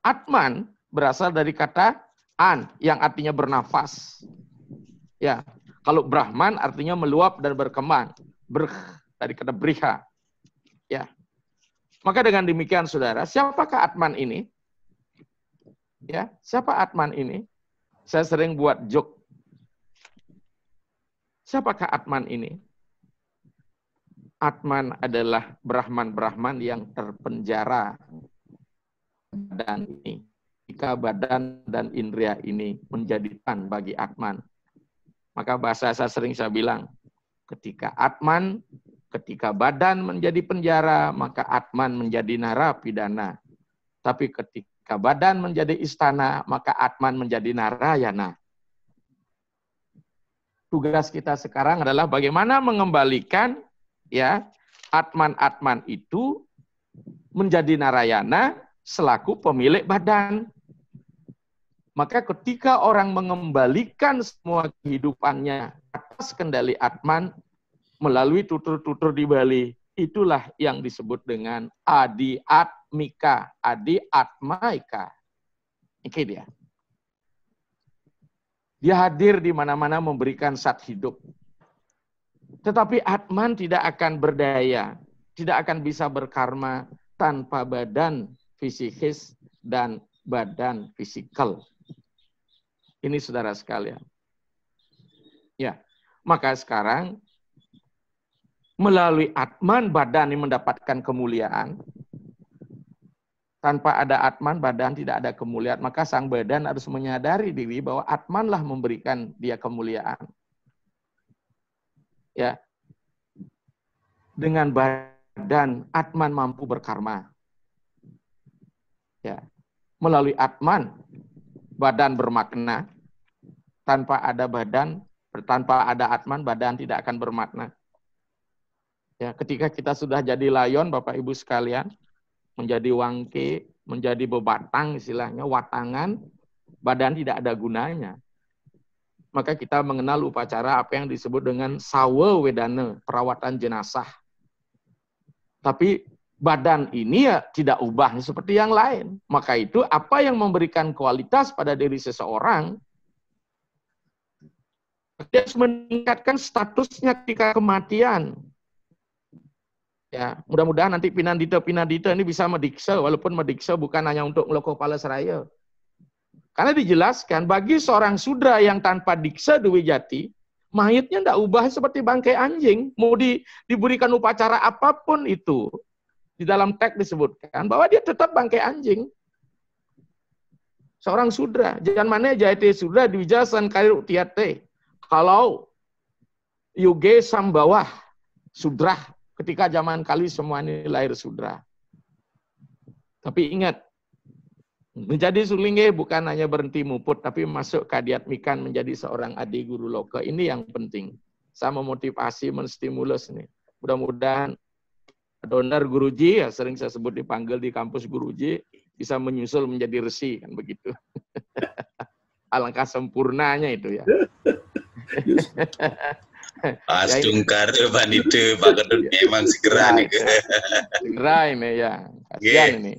Atman berasal dari kata an yang artinya bernafas. Ya, kalau Brahman artinya meluap dan berkembang. Brh dari kata briha. Ya. Maka dengan demikian saudara, siapakah Atman ini? Ya, siapa Atman ini? Saya sering buat joke. Siapakah Atman ini? Atman adalah Brahman-Brahman yang terpenjara dan ini. Jika badan dan indria ini menjadi tan bagi Atman, maka bahasa saya sering saya bilang, ketika badan menjadi penjara, maka Atman menjadi narapidana. Tapi ketika badan menjadi istana, maka Atman menjadi narayana. Tugas kita sekarang adalah bagaimana mengembalikan ya Atman-Atman itu menjadi narayana selaku pemilik badan. Maka ketika orang mengembalikan semua kehidupannya atas kendali Atman melalui tutur-tutur di Bali, itulah yang disebut dengan adi-atmika, adi-atmaika. Ini dia. Dia hadir di mana-mana memberikan sat hidup. Tetapi Atman tidak akan berdaya, tidak akan bisa berkarma tanpa badan fisikis dan badan fisikal. Ini saudara sekalian. Ya, maka sekarang melalui Atman badan ini mendapatkan kemuliaan. Tanpa ada Atman badan tidak ada kemuliaan. Maka sang badan harus menyadari diri bahwa Atmanlah memberikan dia kemuliaan. Ya, dengan badan Atman mampu berkarma. Ya, melalui Atman badan bermakna. Tanpa ada badan, tanpa ada Atman, badan tidak akan bermakna. Ya, ketika kita sudah jadi layon, Bapak Ibu sekalian, menjadi wangke, menjadi bebatang, istilahnya watangan, badan tidak ada gunanya. Maka kita mengenal upacara apa yang disebut dengan sawa wedana, perawatan jenazah. Tapi badan ini ya tidak ubah seperti yang lain. Maka itu apa yang memberikan kualitas pada diri seseorang, dia harus meningkatkan statusnya ketika kematian. Ya, mudah-mudahan nanti pinandita ini bisa mediksa, walaupun mediksa bukan hanya untuk ngeloko kepala seraya. Karena dijelaskan bagi seorang sudra yang tanpa diksa Dewi Jati, mayatnya tidak ubah seperti bangkai anjing. Mau diberikan upacara apapun itu, di dalam teks disebutkan bahwa dia tetap bangkai anjing. Seorang sudra, jangan mana jahite sudra diwijasan karir utiate. Kalau yuge sambawah sudra, ketika zaman kali semua ini lahir sudra. Tapi ingat, menjadi sulingge bukan hanya berhenti muput, tapi masuk kadiatmikan menjadi seorang adi guru loka. Ini yang penting. Saya memotivasi, menstimulus nih. Mudah-mudahan Donar Guruji, ya sering saya sebut dipanggil di kampus Guruji, bisa menyusul menjadi resi, kan begitu. Alangkah sempurnanya itu ya. Astungkar Pak itu Pak Kedut memang segera nih. Segera ini ya. Kasihan ini.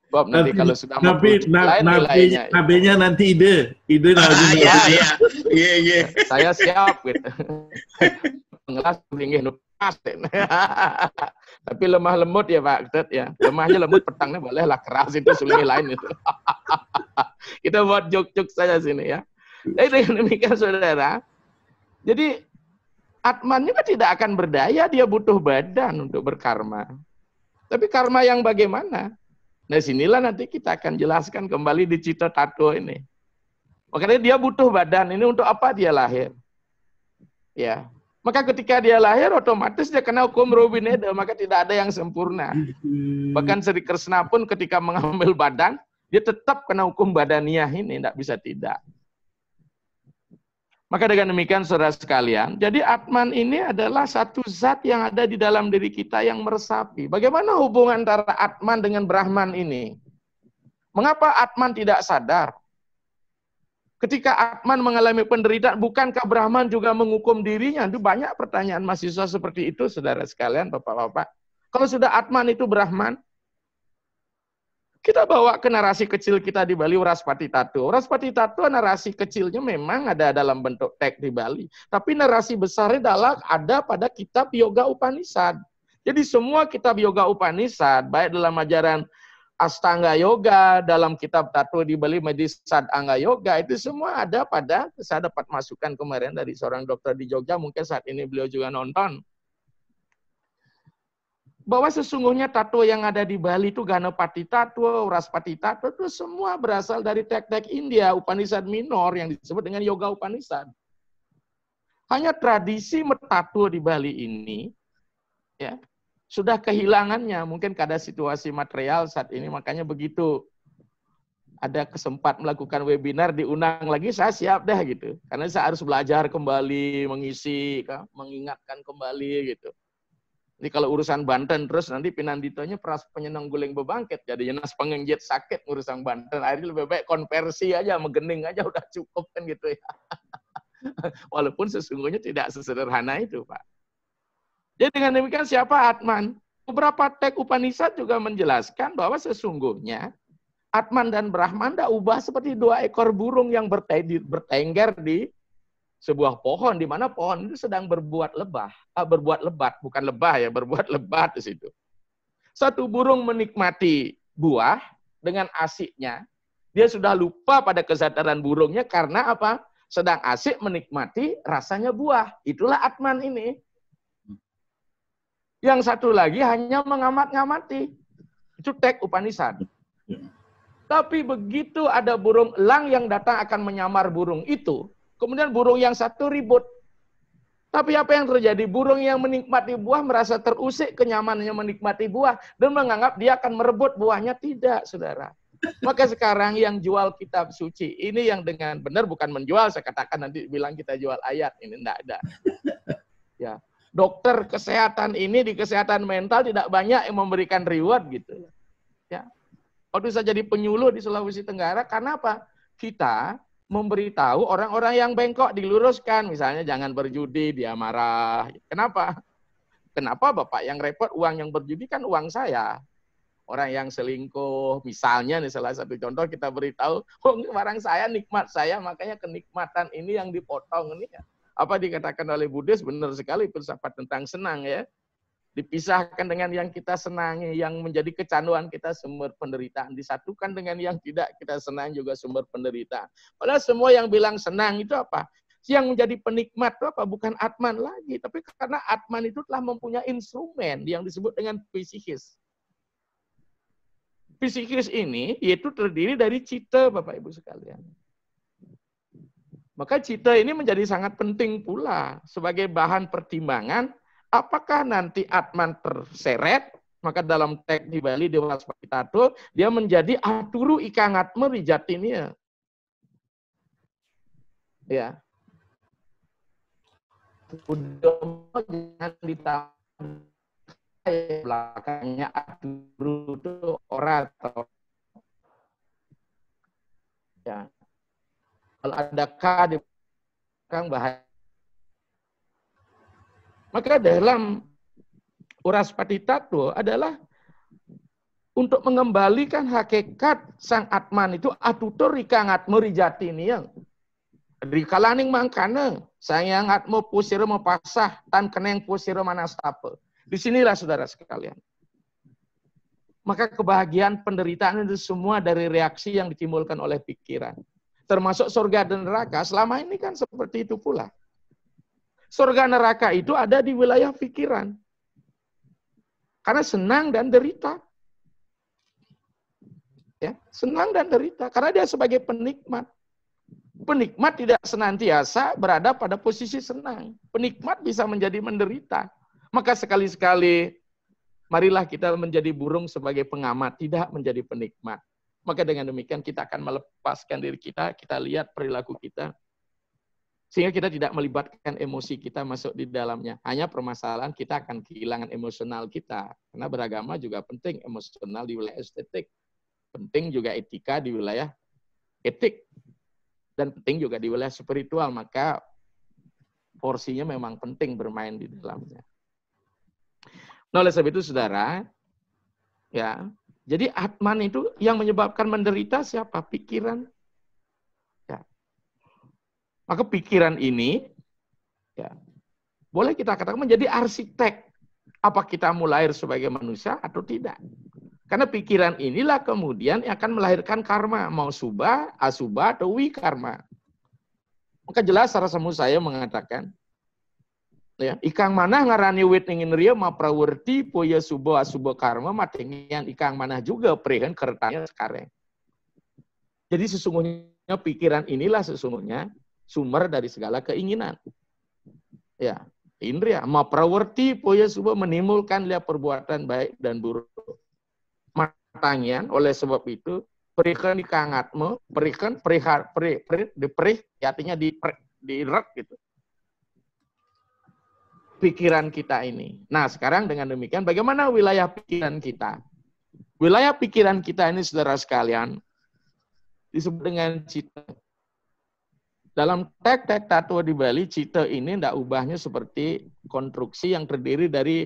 Bob nanti kalau sudah nabenya nanti ide nanti. Iya. Saya siap gitu. Ngelas tinggi nupas. Tapi lemah lembut ya Pak Kedut ya. Lemahnya lembut, petangnya boleh lah keras itu sulingi lain itu. Kita buat jok-jok saja sini ya. Jadi demikian saudara. Jadi Atman juga tidak akan berdaya, dia butuh badan untuk berkarma. Tapi karma yang bagaimana? Nah sinilah nanti kita akan jelaskan kembali di Cita Tattwa ini. Makanya dia butuh badan ini untuk apa dia lahir? Ya, maka ketika dia lahir otomatis dia kena hukum Robineda, maka tidak ada yang sempurna. Bahkan Sri Kresna pun ketika mengambil badan, dia tetap kena hukum badaniah ini, tidak bisa tidak. Maka dengan demikian saudara sekalian, jadi Atman ini adalah satu zat yang ada di dalam diri kita yang meresapi. Bagaimana hubungan antara Atman dengan Brahman ini? Mengapa Atman tidak sadar? Ketika Atman mengalami penderitaan, bukankah Brahman juga menghukum dirinya? Itu banyak pertanyaan mahasiswa seperti itu, saudara sekalian, bapak-bapak. Kalau sudah Atman itu Brahman, kita bawa ke narasi kecil kita di Bali, Uraspati Tattwa. Uraspati Tattwa narasi kecilnya memang ada dalam bentuk teks di Bali. Tapi narasi besarnya ada pada kitab Yoga Upanishad. Jadi semua kitab Yoga Upanishad, baik dalam ajaran Astanga Yoga, dalam kitab Tattwa di Bali, Medisad Angga Yoga, itu semua ada pada, saya dapat masukan kemarin dari seorang dokter di Jogja, mungkin saat ini beliau juga nonton. Bahwa sesungguhnya tattwa yang ada di Bali itu Ganapati Tattwa, Uraspati Tattwa itu semua berasal dari teks-teks India, Upanishad minor yang disebut dengan Yoga Upanishad. Hanya tradisi tattwa di Bali ini ya sudah kehilangannya, mungkin karena situasi material saat ini, makanya begitu ada kesempatan melakukan webinar diundang lagi, saya siap deh gitu. Karena saya harus belajar kembali, mengisi, mengingatkan kembali gitu. Jadi kalau urusan Banten terus nanti Pinanditonya peras penyenang guling bebangkit, jadinya nas pengenjit sakit urusan Banten. Akhirnya lebih baik konversi aja, megening aja udah cukup kan gitu ya. Walaupun sesungguhnya tidak sesederhana itu, Pak. Jadi dengan demikian siapa Atman? Beberapa teks Upanishad juga menjelaskan bahwa sesungguhnya Atman dan Brahman tidak ubah seperti dua ekor burung yang bertengger di sebuah pohon, di mana pohon itu sedang berbuat lebat, bukan lebah ya, berbuat lebat di situ. Satu burung menikmati buah dengan asiknya, dia sudah lupa pada kesadaran burungnya karena apa? Sedang asik menikmati rasanya buah. Itulah Atman ini. Yang satu lagi hanya mengamat-ngamati. Itu teks Upanishad. Tapi begitu ada burung elang yang datang akan menyamar burung itu, kemudian burung yang satu ribut. Tapi apa yang terjadi? Burung yang menikmati buah merasa terusik kenyamanannya menikmati buah dan menganggap dia akan merebut buahnya. Tidak, saudara. Maka sekarang yang jual kitab suci ini yang dengan benar bukan menjual, saya katakan nanti bilang kita jual ayat, ini tidak ada. Ya, dokter kesehatan ini di kesehatan mental tidak banyak yang memberikan reward gitu. Ya, waktu saya jadi penyuluh di Sulawesi Tenggara, karena apa? Kita memberitahu orang-orang yang bengkok diluruskan, misalnya jangan berjudi, dia marah. Kenapa? Kenapa Bapak yang repot, uang yang berjudi kan uang saya. Orang yang selingkuh, misalnya nih salah satu contoh kita beritahu, oh barang saya, nikmat saya, makanya kenikmatan ini yang dipotong ini ya. Apa dikatakan oleh Buddhis, benar sekali filsafat tentang senang ya. Dipisahkan dengan yang kita senangi, yang menjadi kecanduan kita sumber penderitaan. Disatukan dengan yang tidak kita senang juga sumber penderitaan. Padahal semua yang bilang senang itu apa? Yang menjadi penikmat itu apa? Bukan Atman lagi. Tapi karena Atman itu telah mempunyai instrumen yang disebut dengan psikis. Psikis ini yaitu terdiri dari cita, Bapak Ibu sekalian. Maka cita ini menjadi sangat penting pula sebagai bahan pertimbangan. Apakah nanti Atman terseret, maka dalam teks di Bali Dewa Uraspati Tattwa, dia menjadi aturu ikangatme rijatinya. Ya. Udah jangan ditambah belakangnya aturu itu orator. Ya. Kalau ada K di belakang bahaya. Maka dalam Uraspati Tattwa adalah untuk mengembalikan hakikat sang Atman itu atutur rikangatme rijatiniang. Rikalaning mangkana sayang atmo pusira mepasah tan keneng pusira manastapa. Disinilah saudara sekalian. Maka kebahagiaan penderitaan itu semua dari reaksi yang ditimbulkan oleh pikiran. Termasuk surga dan neraka selama ini kan seperti itu pula. Surga neraka itu ada di wilayah pikiran. Karena senang dan derita. Ya, senang dan derita. Karena dia sebagai penikmat. Penikmat tidak senantiasa berada pada posisi senang. Penikmat bisa menjadi menderita. Maka sekali-sekali, marilah kita menjadi burung sebagai pengamat, tidak menjadi penikmat. Maka dengan demikian kita akan melepaskan diri kita, kita lihat perilaku kita. Sehingga kita tidak melibatkan emosi kita masuk di dalamnya. Hanya permasalahan kita akan kehilangan emosional kita. Karena beragama juga penting emosional di wilayah estetik. Penting juga etika di wilayah etik. Dan penting juga di wilayah spiritual. Maka porsinya memang penting bermain di dalamnya. Nah, oleh sebab itu saudara, ya, jadi Atman itu yang menyebabkan menderita siapa? Pikiran. Ya. Maka pikiran ini, ya, boleh kita katakan menjadi arsitek. Apa kita mau lahir sebagai manusia atau tidak? Karena pikiran inilah kemudian yang akan melahirkan karma. Mau subha, asubha, atau wikarma. Maka jelas Sarasamu saya mengatakan, ya, ikang mana ngarani wit ingin ria ma prawerti poya subo asubo karma matengian ikang mana juga prehen keretanya sekarang. Jadi sesungguhnya pikiran inilah sesungguhnya sumber dari segala keinginan. Ya, indria ma prawerti poya subo menimbulkan lihat perbuatan baik dan buruk. Matangian oleh sebab itu berikan ikangatmu, berikan artinya diirat gitu. Pikiran kita ini. Nah, sekarang dengan demikian bagaimana wilayah pikiran kita? Wilayah pikiran kita ini saudara sekalian disebut dengan cita. Dalam tek-tek tatua di Bali, cita ini tidak ubahnya seperti konstruksi yang terdiri dari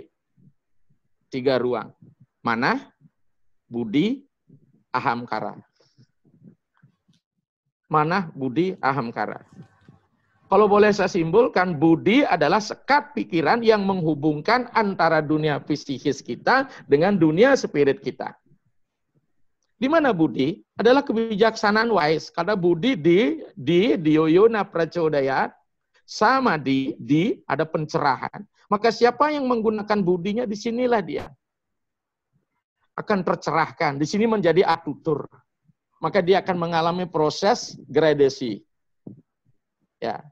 3 ruang. Mana? Budi, ahamkara. Mana? Budi, ahamkara. Kalau boleh saya simpulkan, budi adalah sekat pikiran yang menghubungkan antara dunia psikis kita dengan dunia spirit kita. Di mana budi? Adalah kebijaksanaan wise. Karena budi di yoyona pracodayat, sama di ada pencerahan. Maka siapa yang menggunakan budinya, disinilah dia akan tercerahkan. Di sini menjadi atutur. Maka dia akan mengalami proses gradasi. Ya.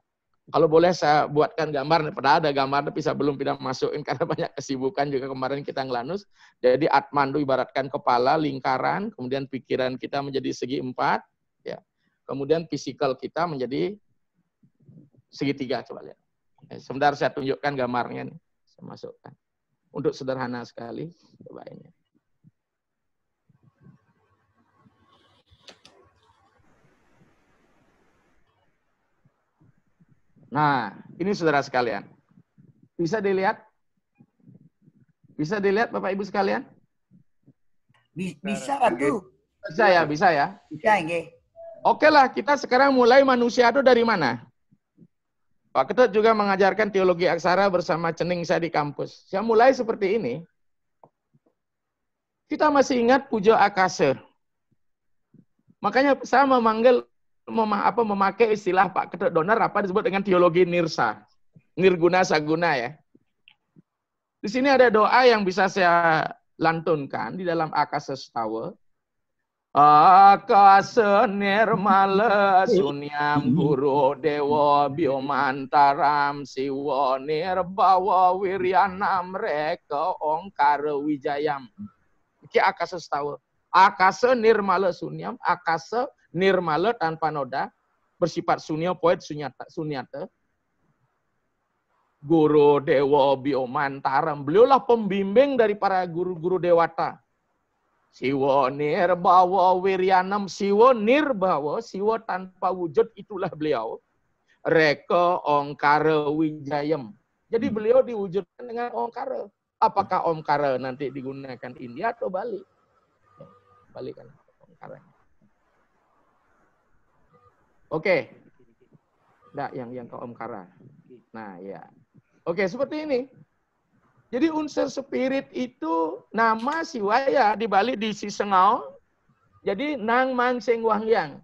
Kalau boleh saya buatkan gambar, padahal ada gambar tapi saya belum tidak masukin karena banyak kesibukan juga kemarin kita ngelanus. Jadi Atman itu ibaratkan kepala, lingkaran, kemudian pikiran kita menjadi segi 4, ya. Kemudian fisikal kita menjadi segitiga, coba lihat. Sebentar saya tunjukkan gambarnya nih, saya masukkan. Untuk sederhana sekali, coba ini. Nah, ini saudara sekalian. Bisa dilihat? Bisa dilihat Bapak Ibu sekalian? Bisa tuh. Bisa ya, bisa ya. Bisa, nggih. Oke lah, kita sekarang mulai manusia itu dari mana? Pak Ketut juga mengajarkan teologi aksara bersama cening saya di kampus. Saya mulai seperti ini. Kita masih ingat Pujo Akase. Makanya saya memakai istilah Pak Ketut Donar apa disebut dengan teologi nirsa. Nirguna saguna ya. Di sini ada doa yang bisa saya lantunkan di dalam Akase Stawa. Akase nirmala sunyam guru dewa biomantaram siwo nirbawa wiryanam reka ongkara wijayam. Iki Akase Stawa. Akase nirmala sunyam, akase nirmala tanpa noda, bersifat sunya, poet sunyata. Guru dewa biomantaram. Beliaulah pembimbing dari para guru-guru dewata. Siwo nirbawa wiryanam, siwo nirbawa, siwo tanpa wujud, itulah beliau. Reka ongkara wijayam. Jadi beliau diwujudkan dengan ongkara. Apakah ongkara nanti digunakan India atau Bali? Bali kan ongkaranya. Oke. Enggak, yang ke Omkara. Nah, ya. Oke, seperti ini. Jadi unsur spirit itu nama siwaya di Bali di Sisengau. Jadi nang man sing wahyang.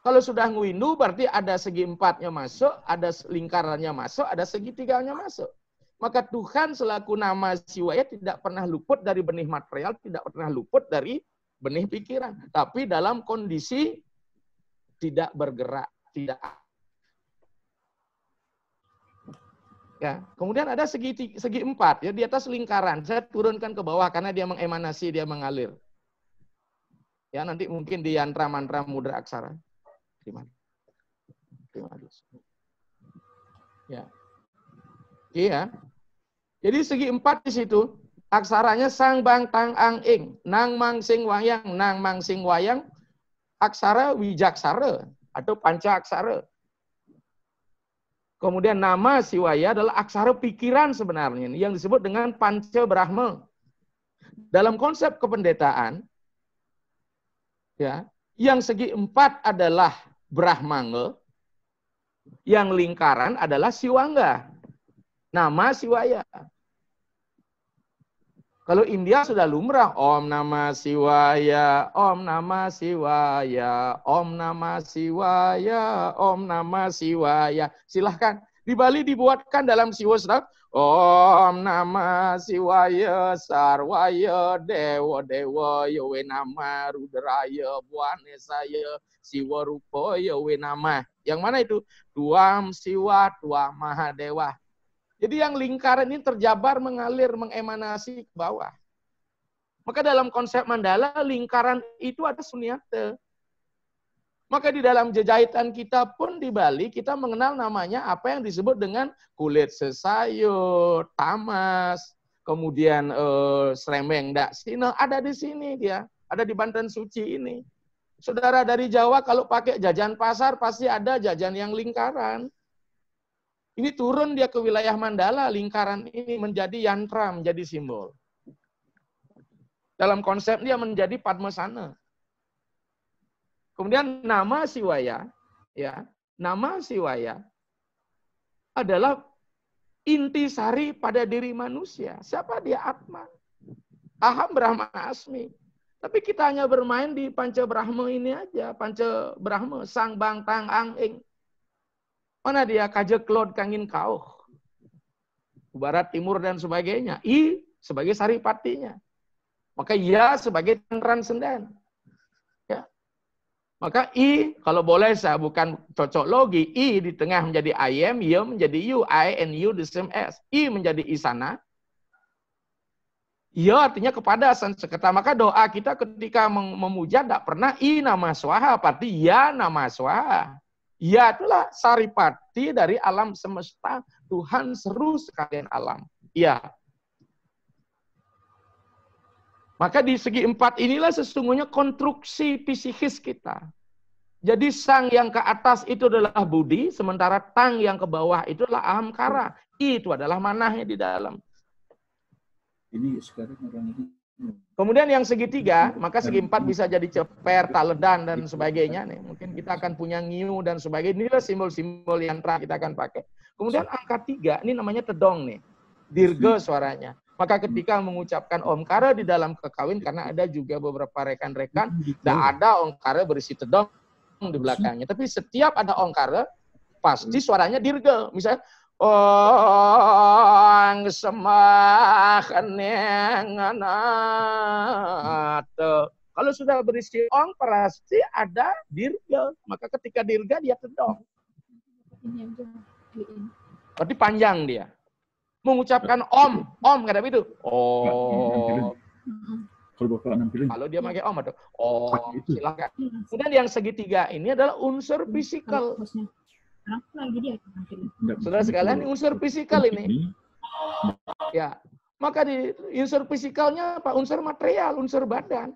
Kalau sudah nguindu berarti ada segi 4-nya masuk, ada lingkarannya masuk, ada segitiganya masuk. Maka Tuhan selaku nama siwaya tidak pernah luput dari benih material, tidak pernah luput dari benih pikiran. Tapi dalam kondisi tidak bergerak, tidak. Ya, kemudian ada segi 4 ya di atas lingkaran. Saya turunkan ke bawah karena dia mengemanasi, dia mengalir. Ya, nanti mungkin di yantra mantra mudra aksara. Gimana? Ya. Iya. Jadi segi 4 di situ. Aksaranya sang bang tang ang ing, nang mang sing wayang, aksara wijaksara atau panca aksara. Kemudian nama siwaya adalah aksara pikiran sebenarnya yang disebut dengan panca brahma. Dalam konsep kependetaan, ya, yang segi 4 adalah brahmanga, yang lingkaran adalah siwangga. Nama siwaya. Kalau India sudah lumrah, Om Namah Siwaya, Om Namah Siwaya, Om Namah Siwaya, Om Namah Siwaya. Silahkan. Di Bali dibuatkan dalam siwasra, Om Namah Siwaya, Sarwaya, Dewa Dewa, Yowe Nama, Rudraya, Buane Saya, Siwa Rupa, Yowe Nama. Yang mana itu? Tuam Siwa, Tuam Mahadewa. Jadi yang lingkaran ini terjabar, mengalir, mengemanasi ke bawah. Maka dalam konsep mandala, lingkaran itu ada sunyata. Maka di dalam jejahitan kita pun di Bali, kita mengenal namanya apa yang disebut dengan kulit sesayur, tamas, kemudian sremeng daksina, ada di sini dia. Ada di Banten Suci ini. Saudara dari Jawa kalau pakai jajan pasar, pasti ada jajan yang lingkaran. Ini turun dia ke wilayah Mandala, lingkaran ini menjadi yantra, menjadi simbol. Dalam konsep dia menjadi padmasana. Kemudian nama siwaya, ya, nama siwaya adalah intisari pada diri manusia. Siapa dia? Atma. Aham Brahma Asmi. Tapi kita hanya bermain di Panca Brahma ini aja, Panca Brahma, Sang Bang Tang Ang Ing. Mana dia? Kajek Klod Kangin Kauh. Barat, timur, dan sebagainya. I sebagai saripatinya. Maka ia sebagai transenden. Ya. Maka I, kalau boleh saya bukan cocok logi, I di tengah menjadi I am, ia menjadi you, I and you the same as. I menjadi isana. Ia artinya kepada sanseketa. Maka doa kita ketika memuja tidak pernah I nama swaha, berarti ya nama swaha. Ya itulah saripati dari alam semesta, Tuhan seru sekalian alam. Ya. Maka di segi 4 inilah sesungguhnya konstruksi psikis kita. Jadi sang yang ke atas itu adalah budi, sementara tang yang ke bawah itu adalah ahamkara. Itu adalah manahnya di dalam. Ini sekarang orang ini. Kemudian yang segitiga, maka segi 4 bisa jadi ceper, taledan, dan sebagainya. Nih. Mungkin kita akan punya ngiu dan sebagainya. Inilah simbol-simbol yantra kita akan pakai. Kemudian angka 3, ini namanya tedong nih. Dirga suaranya. Maka ketika mengucapkan omkara di dalam kekawin, karena ada juga beberapa rekan-rekan, tidak ada omkara berisi tedong di belakangnya. Tapi setiap ada omkara, pasti suaranya dirga. Misalnya, Ong semakanenganate. Kalau sudah berisi ong, pasti ada dirga. Maka ketika dirga, dia tedong. Berarti panjang dia. Mengucapkan om kata itu. Oh. Kalau dia pakai om atau silakan. Kemudian yang segitiga ini adalah unsur fisikal. Saudara sekalian, unsur fisikal ini. Ya. Maka di unsur fisikalnya apa? Unsur material, unsur badan.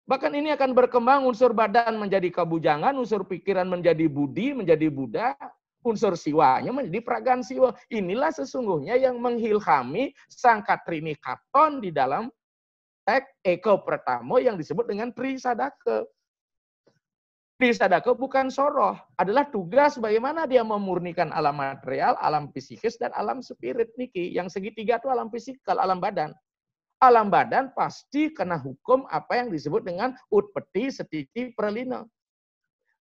Bahkan ini akan berkembang unsur badan menjadi kabujangan, unsur pikiran menjadi budi, menjadi Buddha, unsur siwanya menjadi pragan siwa. Inilah sesungguhnya yang menghilhami Sang Katrini Katon di dalam teks Eko Pratamo yang disebut dengan Trisadaka. Trisadaka bukan soroh, adalah tugas bagaimana dia memurnikan alam material, alam psikis, dan alam spirit niki. Yang segitiga itu alam fisikal, alam badan. Alam badan pasti kena hukum apa yang disebut dengan utpeti, setiti, pralina.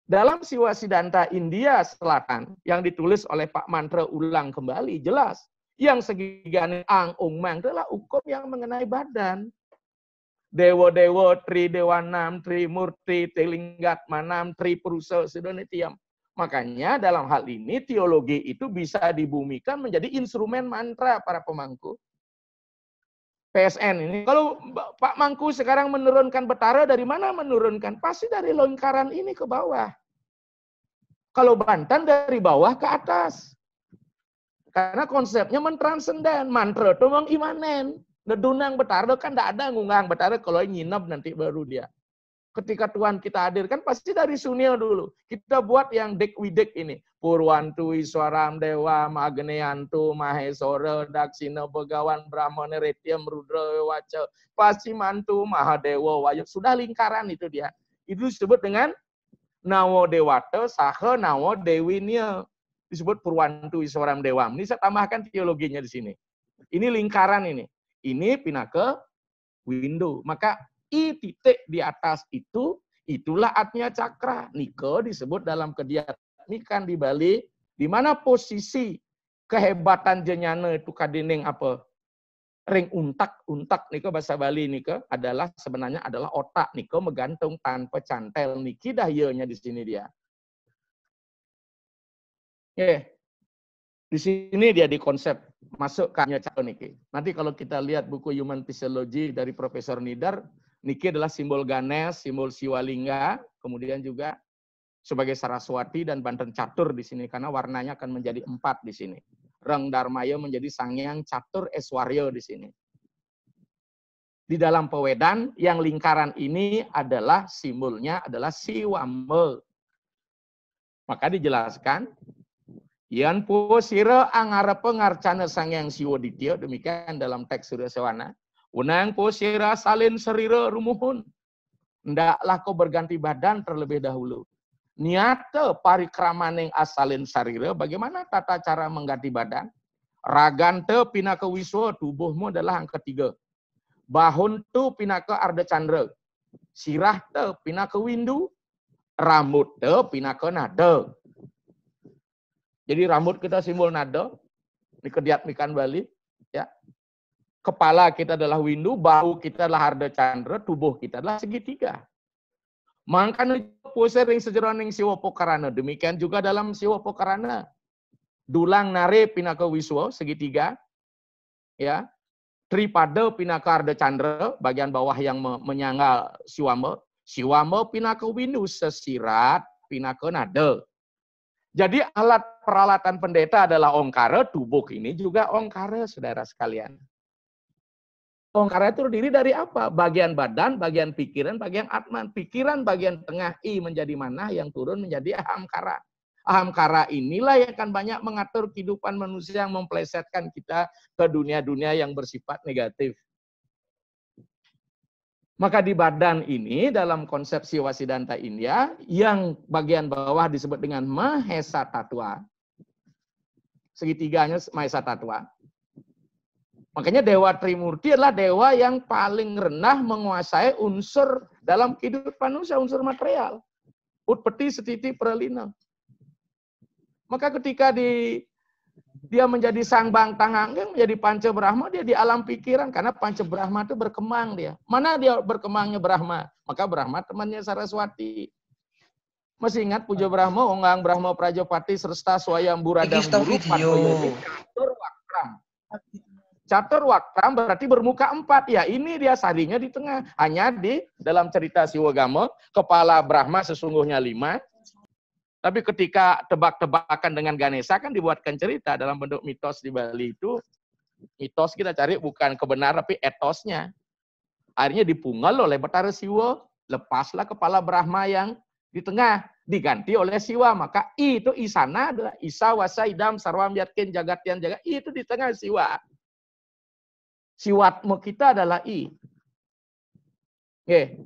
Dalam Siwa Siddhanta India Selatan yang ditulis oleh Pak Mantra ulang kembali, jelas. Yang segitiga ang ungmang adalah hukum yang mengenai badan. Dewa-dewa, tri dewanam, tri murti, tilinggat manam, tri purusa, sidonitiam. Makanya dalam hal ini teologi itu bisa dibumikan menjadi instrumen mantra para pemangku. PSN ini, kalau Pak Mangku sekarang menurunkan betara, dari mana menurunkan? Pasti dari lingkaran ini ke bawah. Kalau Banten dari bawah ke atas. Karena konsepnya mentransenden. Mantra itu memang imanen. Nedunang betara kan tidak ada ngungang betara kalau nginep nanti baru dia. Ketika Tuhan kita hadir kan pasti dari Sunil dulu. Kita buat yang dek-widek ini. Purwantu Iswaram Dewa Magneyantu Mahesora Daksina Begawan Brahmana Retyam Rudra Waca Pasti Mantu Mahadewa Wayu. Sudah lingkaran itu dia. Itu disebut dengan Nawo Dewata Saha Nawo Dewinya. Disebut Purwantu Iswaram Dewa. Ini saya tambahkan teologinya di sini. Ini lingkaran ini. Ini pindah ke window. Maka I titik di atas itu, itulah artinya cakra. Nike disebut dalam kediatmikan di Bali, di mana posisi kehebatan jenyana itu kadining apa? Ring untak nike bahasa Bali nike adalah sebenarnya adalah otak nike menggantung tanpa cantel niki dahyanya di sini dia. Di sini dia di konsep masuk ke cakra niki. Nanti kalau kita lihat buku Human Physiology dari Profesor Nidar, niki adalah simbol Ganesh, simbol Siwalingga, kemudian juga sebagai Saraswati dan Banten Catur di sini karena warnanya akan menjadi 4 di sini. Reng Darmaya menjadi Sangyang Catur Eswaryo di sini. Di dalam Pewedan yang lingkaran ini adalah simbolnya adalah Siwame. Maka dijelaskan Yan po sira angarepe ngarcana Sangyang Siwaditya, demikian dalam teks Surya Sewana. Unang po sira salin serira rumuhun. Ndaklah kau berganti badan terlebih dahulu. Niata parikramaneng asalin sarira, bagaimana tata cara mengganti badan? Ragante pinaka wiswa, tubuhmu adalah yang ketiga. Bahun tu pinaka arda candra. Sirah te pinaka windu. Rambut te pinaka nada. Jadi rambut kita simbol nada, ini kediatmikan Bali, ya. Kepala kita adalah windu, bahu kita adalah harda candra, tubuh kita adalah segitiga. Mangkana poser ring sejeroning siwa pokarana, demikian juga dalam siwa pokarana. Dulang nare pinaka wiswa, segitiga, ya. Tripada pinaka harda candra, bagian bawah yang menyangga siwama. Siwama pinaka windu, sesirat pinaka nada. Jadi alat peralatan pendeta adalah ongkara, tubuh ini juga ongkara, saudara sekalian. Ongkara itu terdiri dari apa? Bagian badan, bagian pikiran, bagian atman. Pikiran bagian tengah I menjadi mana, yang turun menjadi ahamkara. Ahamkara inilah yang akan banyak mengatur kehidupan manusia yang memplesetkan kita ke dunia-dunia yang bersifat negatif. Maka di badan ini dalam konsep Siwa Siddhanta India yang bagian bawah disebut dengan Mahesa Tattva. Segitiganya Mahesa Tattva. Makanya Dewa Trimurti adalah dewa yang paling rendah menguasai unsur dalam kehidupan manusia, unsur material. Utpeti Setiti Pralina. Maka ketika dia menjadi sang bang tanganggeng, menjadi Panca Brahma, dia di alam pikiran. Karena Panca Brahma itu berkembang dia. Mana dia berkembangnya Brahma? Maka Brahma temannya Saraswati. Masih ingat Puja Brahma, Onggang Brahma Prajapati, Sersta Swayambhuradam Guru, Padmayoni, Catur Waktram. Catur Waktram berarti bermuka 4. Ya ini dia sarinya di tengah. Hanya di dalam cerita Siwagama, kepala Brahma sesungguhnya 5. Tapi ketika tebak-tebakan dengan Ganesha kan dibuatkan cerita dalam bentuk mitos di Bali itu. Mitos kita cari bukan kebenaran tapi etosnya. Akhirnya dipunggal oleh Betara Siwa. Lepaslah kepala Brahma yang di tengah. Diganti oleh Siwa. Maka I itu Isana adalah Isa Wasa Idam Sarwam Yatkin Jagatian Jagat. I itu di tengah Siwa. Siwatma kita adalah I. Oke,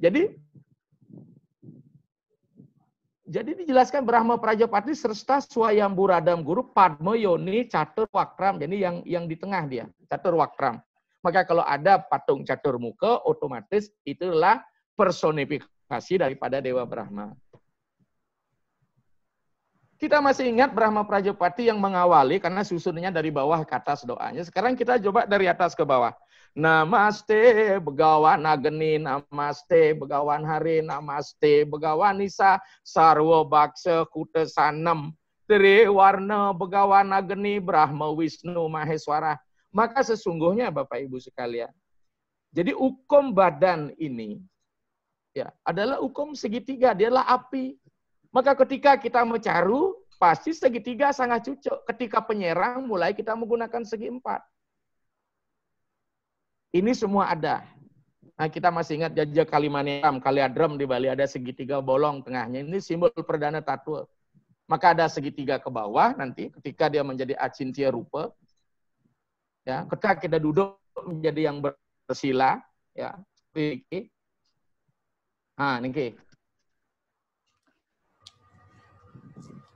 jadi dijelaskan Brahma Prajapati serta Swayambhuradam Guru Padmayoni Catur Waktram. Jadi yang di tengah dia, Catur Waktram. Maka kalau ada patung catur muka, otomatis itulah personifikasi daripada Dewa Brahma. Kita masih ingat Brahma Prajapati yang mengawali karena susunnya dari bawah ke atas doanya. Sekarang kita coba dari atas ke bawah. Namaste Begawan Agni, Namaste Begawan Hari, Namaste Begawan Nisa, Sarwa Baksa Kutesanam, Triwarna Begawan Agni, Brahma Wisnu Maheswara. Maka sesungguhnya Bapak Ibu sekalian, jadi hukum badan ini ya adalah hukum segitiga, dia adalah api. Maka ketika kita mencaru, pasti segitiga sangat cocok. Ketika penyerang, mulai kita menggunakan segi 4. Ini semua ada. Nah, kita masih ingat Jajah Kalimaniam, Kaliadram di Bali ada segitiga bolong tengahnya. Ini simbol perdana tattwa. Maka ada segitiga ke bawah nanti ketika dia menjadi acintya rupa. Ya, ketika kita duduk menjadi yang bersila, ya. Nah, niki.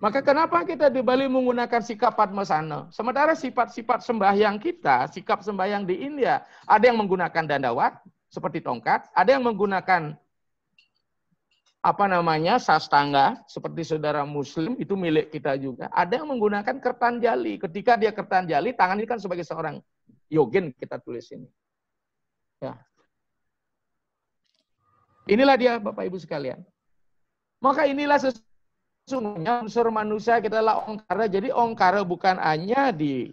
Maka kenapa kita di Bali menggunakan sikap Padmasana? Sementara sifat-sifat sembahyang kita, sikap sembahyang di India, ada yang menggunakan dandawat seperti tongkat, ada yang menggunakan sastanga seperti saudara Muslim itu milik kita juga. Ada yang menggunakan kertanjali. Ketika dia kertanjali, tangan ini kan sebagai seorang yogin kita tulis ini. Ya. Inilah dia Bapak Ibu sekalian. Maka inilah sesungguhnya unsur manusia kita adalah ongkara. Jadi ongkara bukan hanya di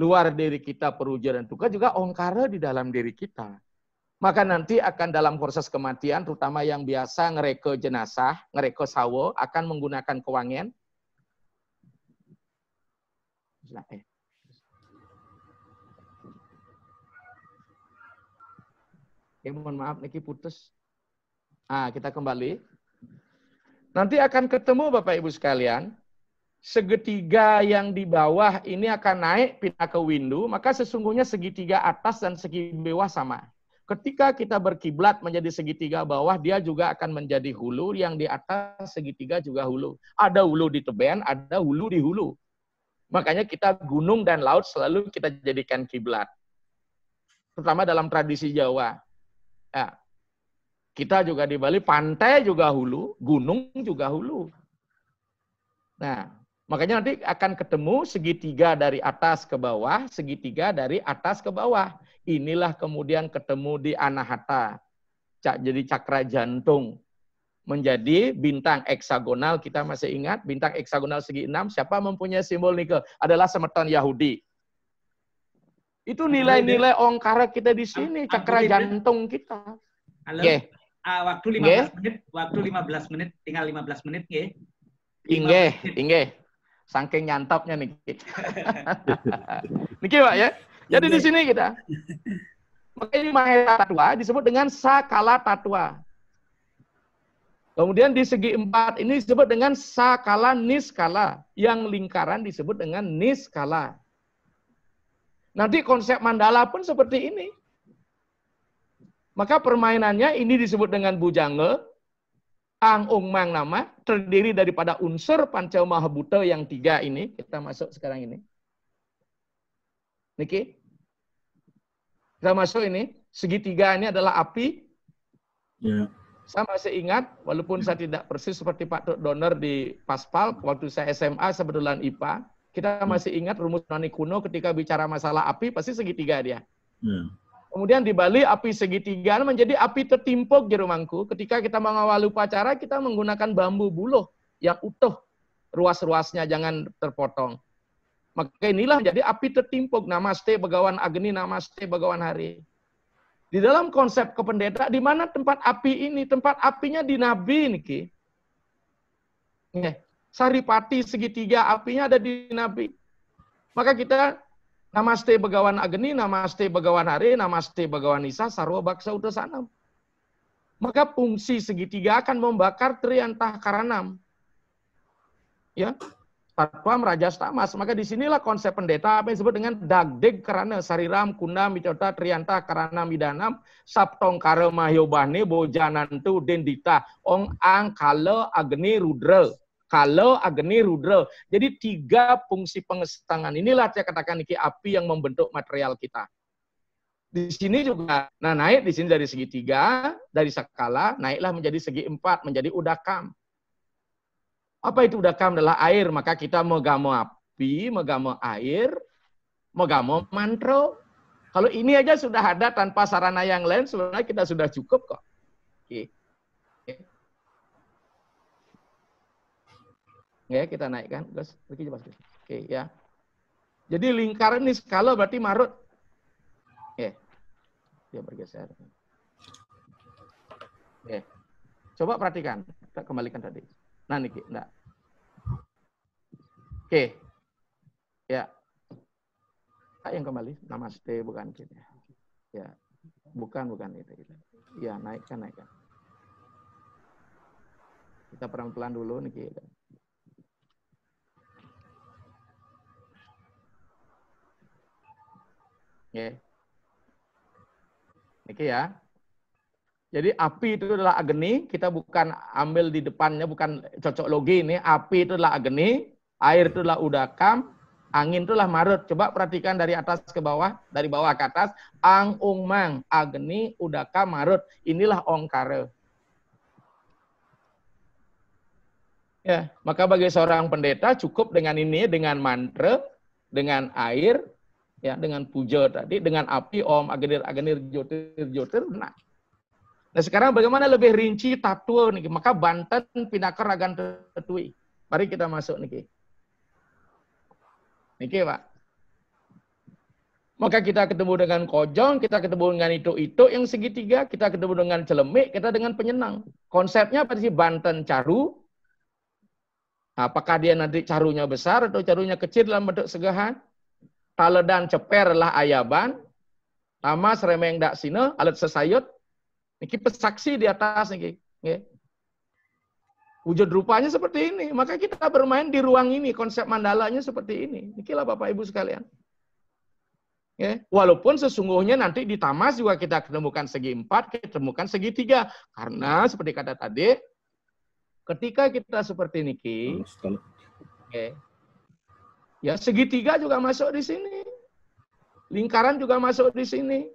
luar diri kita peruja dan duka, juga ongkara di dalam diri kita. Maka nanti akan dalam proses kematian, terutama yang biasa ngereke jenazah, ngereke sawo, akan menggunakan kewangian. Mohon maaf, niki putus. Kita kembali. Nanti akan ketemu Bapak Ibu sekalian, segitiga yang di bawah ini akan naik pindah ke windu, maka sesungguhnya segitiga atas dan segi bawah sama. Ketika kita berkiblat menjadi segitiga bawah, dia juga akan menjadi hulu, yang di atas segitiga juga hulu. Ada hulu di teben, ada hulu di hulu. Makanya kita gunung dan laut selalu kita jadikan kiblat. Terutama dalam tradisi Jawa. Ya. Kita juga di Bali, pantai juga hulu, gunung juga hulu. Nah, makanya nanti akan ketemu segitiga dari atas ke bawah, segitiga dari atas ke bawah. Inilah kemudian ketemu di Anahata. Jadi cakra jantung. Menjadi bintang heksagonal, kita masih ingat, bintang heksagonal segi 6, siapa mempunyai simbol nikel? Adalah semeton Yahudi. Itu nilai-nilai ongkara kita di sini, cakra jantung kita. Halo, okay. Waktu 15 menit, waktu 15 menit, tinggal 15 menit, nggih. Inggih. Saking nyantapnya nih. Niki Pak ya. Jadi di sini kita. Makanya ini Maheta Tatwa disebut dengan Sakala Tatwa. Kemudian di segi 4 ini disebut dengan Sakala Niskala. Yang lingkaran disebut dengan Niskala. Nanti konsep mandala pun seperti ini. Maka permainannya ini disebut dengan Bujanga. Ang Ung Mang Nama terdiri daripada unsur Panca Mahabhuta yang 3 ini. Kita masuk sekarang ini. Niki. Kita masuk ini. Segitiga ini adalah api. Ya. Saya masih ingat, walaupun saya tidak persis seperti Pak Dr. Donor di Paspal, waktu saya SMA, sebetulan IPA, kita masih ingat rumus noni kuno ketika bicara masalah api, pasti segitiga dia. Ya. Kemudian di Bali, api segitiga menjadi api tertimpuk di rumahku. Ketika kita mengawali upacara, kita menggunakan bambu buluh yang utuh. Ruas-ruasnya jangan terpotong. Maka inilah menjadi api tertimpuk. Namaste Begawan Agni, Namaste Begawan Hari. Di dalam konsep kependeta, di mana tempat api ini? Tempat apinya di Nabi. Niki. Saripati segitiga apinya ada di Nabi. Maka kita Namaste Begawan Agni, Namaste Begawan Hari, Namaste Begawan Nisa, Sarwa Baksa Udasanam. Maka fungsi segitiga akan membakar Triantah Karanam. Ya, Tatwa Merajas Tamas. Maka disinilah konsep pendeta apa yang disebut dengan Dagdeg Karana, Sariram, Kunda, Micota, Triantah Karana Midanam, Saptong Kara Mahyobane, Bojanantu, Dendita, Ong Ang, Kala, Agni, Rudra. Kalau Agni Rudra. Jadi 3 fungsi pengestangan. Inilah saya katakan niki api yang membentuk material kita. Di sini juga, nah naik di sini dari segi 3, dari sakala, naiklah menjadi segi 4, menjadi udakam. Apa itu udakam? Adalah air. Maka kita megamo api, megamo air, megamo mantra. Kalau ini aja sudah ada tanpa sarana yang lain, sebenarnya kita sudah cukup kok. Oke. Ya, kita naikkan. Oke, ya. Jadi lingkaran ini skala berarti marut. Oke. Dia bergeser. Oke. Coba perhatikan. Kita kembalikan tadi. Nah niki, enggak. Oke. Ya. Yang kembali, namaste bukan gitu. Ya. Bukan itu. Ya, naikkan. Kita pelan-pelan dulu niki. Oke. Niki ya. Jadi api itu adalah agni, kita bukan ambil di depannya, bukan cocok logi ini. Api itu adalah agni, air itu adalah udakam, angin itu adalah marut. Coba perhatikan dari atas ke bawah, dari bawah ke atas. Ang, ung, mang, agni, udaka, marut. Inilah ongkara. Ya, maka bagi seorang pendeta cukup dengan ini, dengan mantra, dengan air, ya, dengan puja tadi, dengan api, om, agenir, jotir, nah. Nah sekarang bagaimana lebih rinci tatua nih? Maka Banten Pinakar Ragan Tetui. Mari kita masuk niki. Niki Pak. Maka kita ketemu dengan kojong, kita ketemu dengan itu yang segitiga, kita ketemu dengan celemik, kita dengan penyenang. Konsepnya apa sih? Banten caru. Apakah dia nanti carunya besar atau carunya kecil dalam bentuk segahan? Taledan ceper lah ayaban. Nama seremeng dak sine, alat sesayut. Niki pesaksi di atas niki. Wujud rupanya seperti ini. Maka kita bermain di ruang ini. Konsep mandalanya seperti ini. Nikilah Bapak Ibu sekalian. Walaupun sesungguhnya nanti di tamas juga kita ketemukan segi 4, kita ketemukan segi 3. Karena seperti kata tadi, ketika kita seperti niki, ya segitiga juga masuk di sini. Lingkaran juga masuk di sini.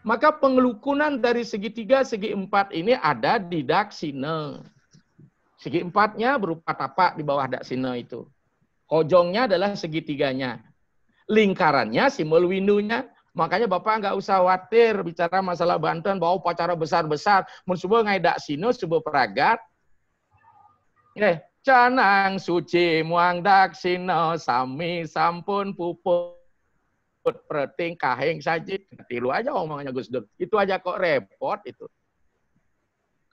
Maka pengelukunan dari segitiga, segi 4 ini ada di daksina. Segi 4-nya berupa tapak di bawah daksina itu. Kojongnya adalah segitiganya. Lingkarannya simbol windunya. Makanya Bapak nggak usah khawatir bicara masalah Banten bahwa upacara besar-besar. Mencoba ngai daksina, coba peragat. Canang suci muang daksina sami sampun puput. Perting kaheng saja, tiru aja omongannya Gus Dur. Itu aja kok repot itu.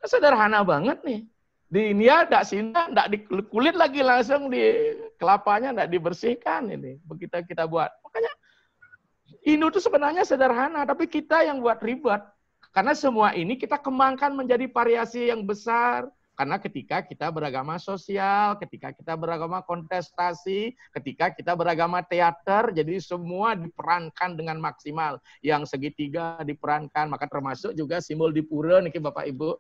Sederhana banget nih. Di India enggak sinta, enggak di kulit lagi langsung di kelapanya enggak dibersihkan ini. Begitu kita buat. Makanya Hindu itu sebenarnya sederhana, tapi kita yang buat ribet. Karena semua ini kita kembangkan menjadi variasi yang besar. Karena ketika kita beragama sosial, ketika kita beragama kontestasi, ketika kita beragama teater, jadi semua diperankan dengan maksimal. Yang segitiga diperankan, maka termasuk juga simbol di pura, nih Bapak Ibu.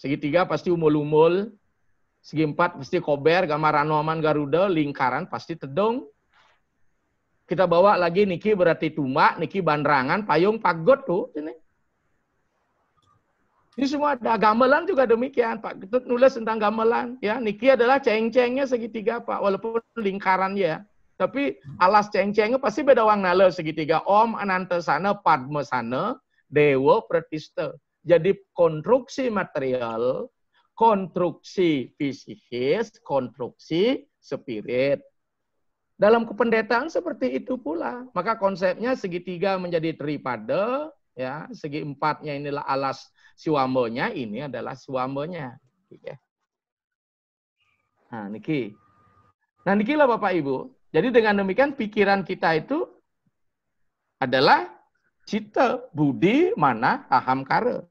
Segitiga pasti umul-umul, segi 4 pasti kober, gambar Anoman Garuda, lingkaran pasti tedung. Kita bawa lagi niki berarti tumak, niki banderangan, payung pagot tuh, ini. Ini semua ada gamelan juga demikian, Pak Ketut nulis tentang gamelan. Ya, niki adalah ceng-cengnya segitiga, Pak, walaupun lingkarannya. Tapi alas ceng-cengnya pasti beda warna segitiga. Om Anantasana Padmasana Dewa Pratista. Jadi konstruksi material, konstruksi fisikis, konstruksi spirit. Dalam kependetaan seperti itu pula. Maka konsepnya segitiga menjadi tripada, ya, segi 4-nya inilah alas siwambonya, ini adalah siwambonya. Nah, niki. Nah, nikilah Bapak Ibu. Jadi dengan demikian pikiran kita itu adalah cita, budi, mana, aham, kara.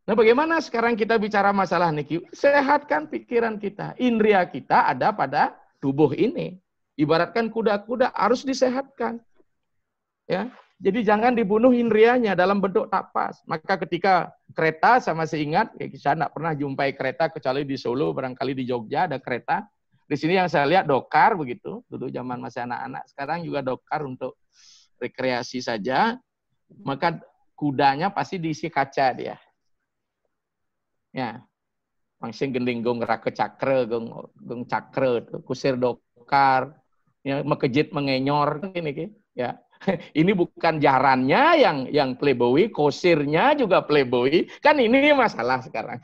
Nah, bagaimana sekarang kita bicara masalah niki? Sehatkan pikiran kita. Indria kita ada pada tubuh ini. Ibaratkan kuda-kuda harus disehatkan. Ya. Jadi jangan dibunuh indrianya dalam bentuk tapas. Maka ketika kereta, saya masih ingat, ya saya tidak pernah jumpai kereta kecuali di Solo, barangkali di Jogja ada kereta. Di sini yang saya lihat dokar begitu, dulu zaman masih anak-anak. Sekarang juga dokar untuk rekreasi saja. Maka kudanya pasti diisi kaca dia. Ya, langsung gending gong raka cakra, gong cakra, kusir dokar, ya, mekejit mengenyor, ini ya. Ini bukan jarannya yang playboy, kosirnya juga playboy. Kan ini masalah sekarang.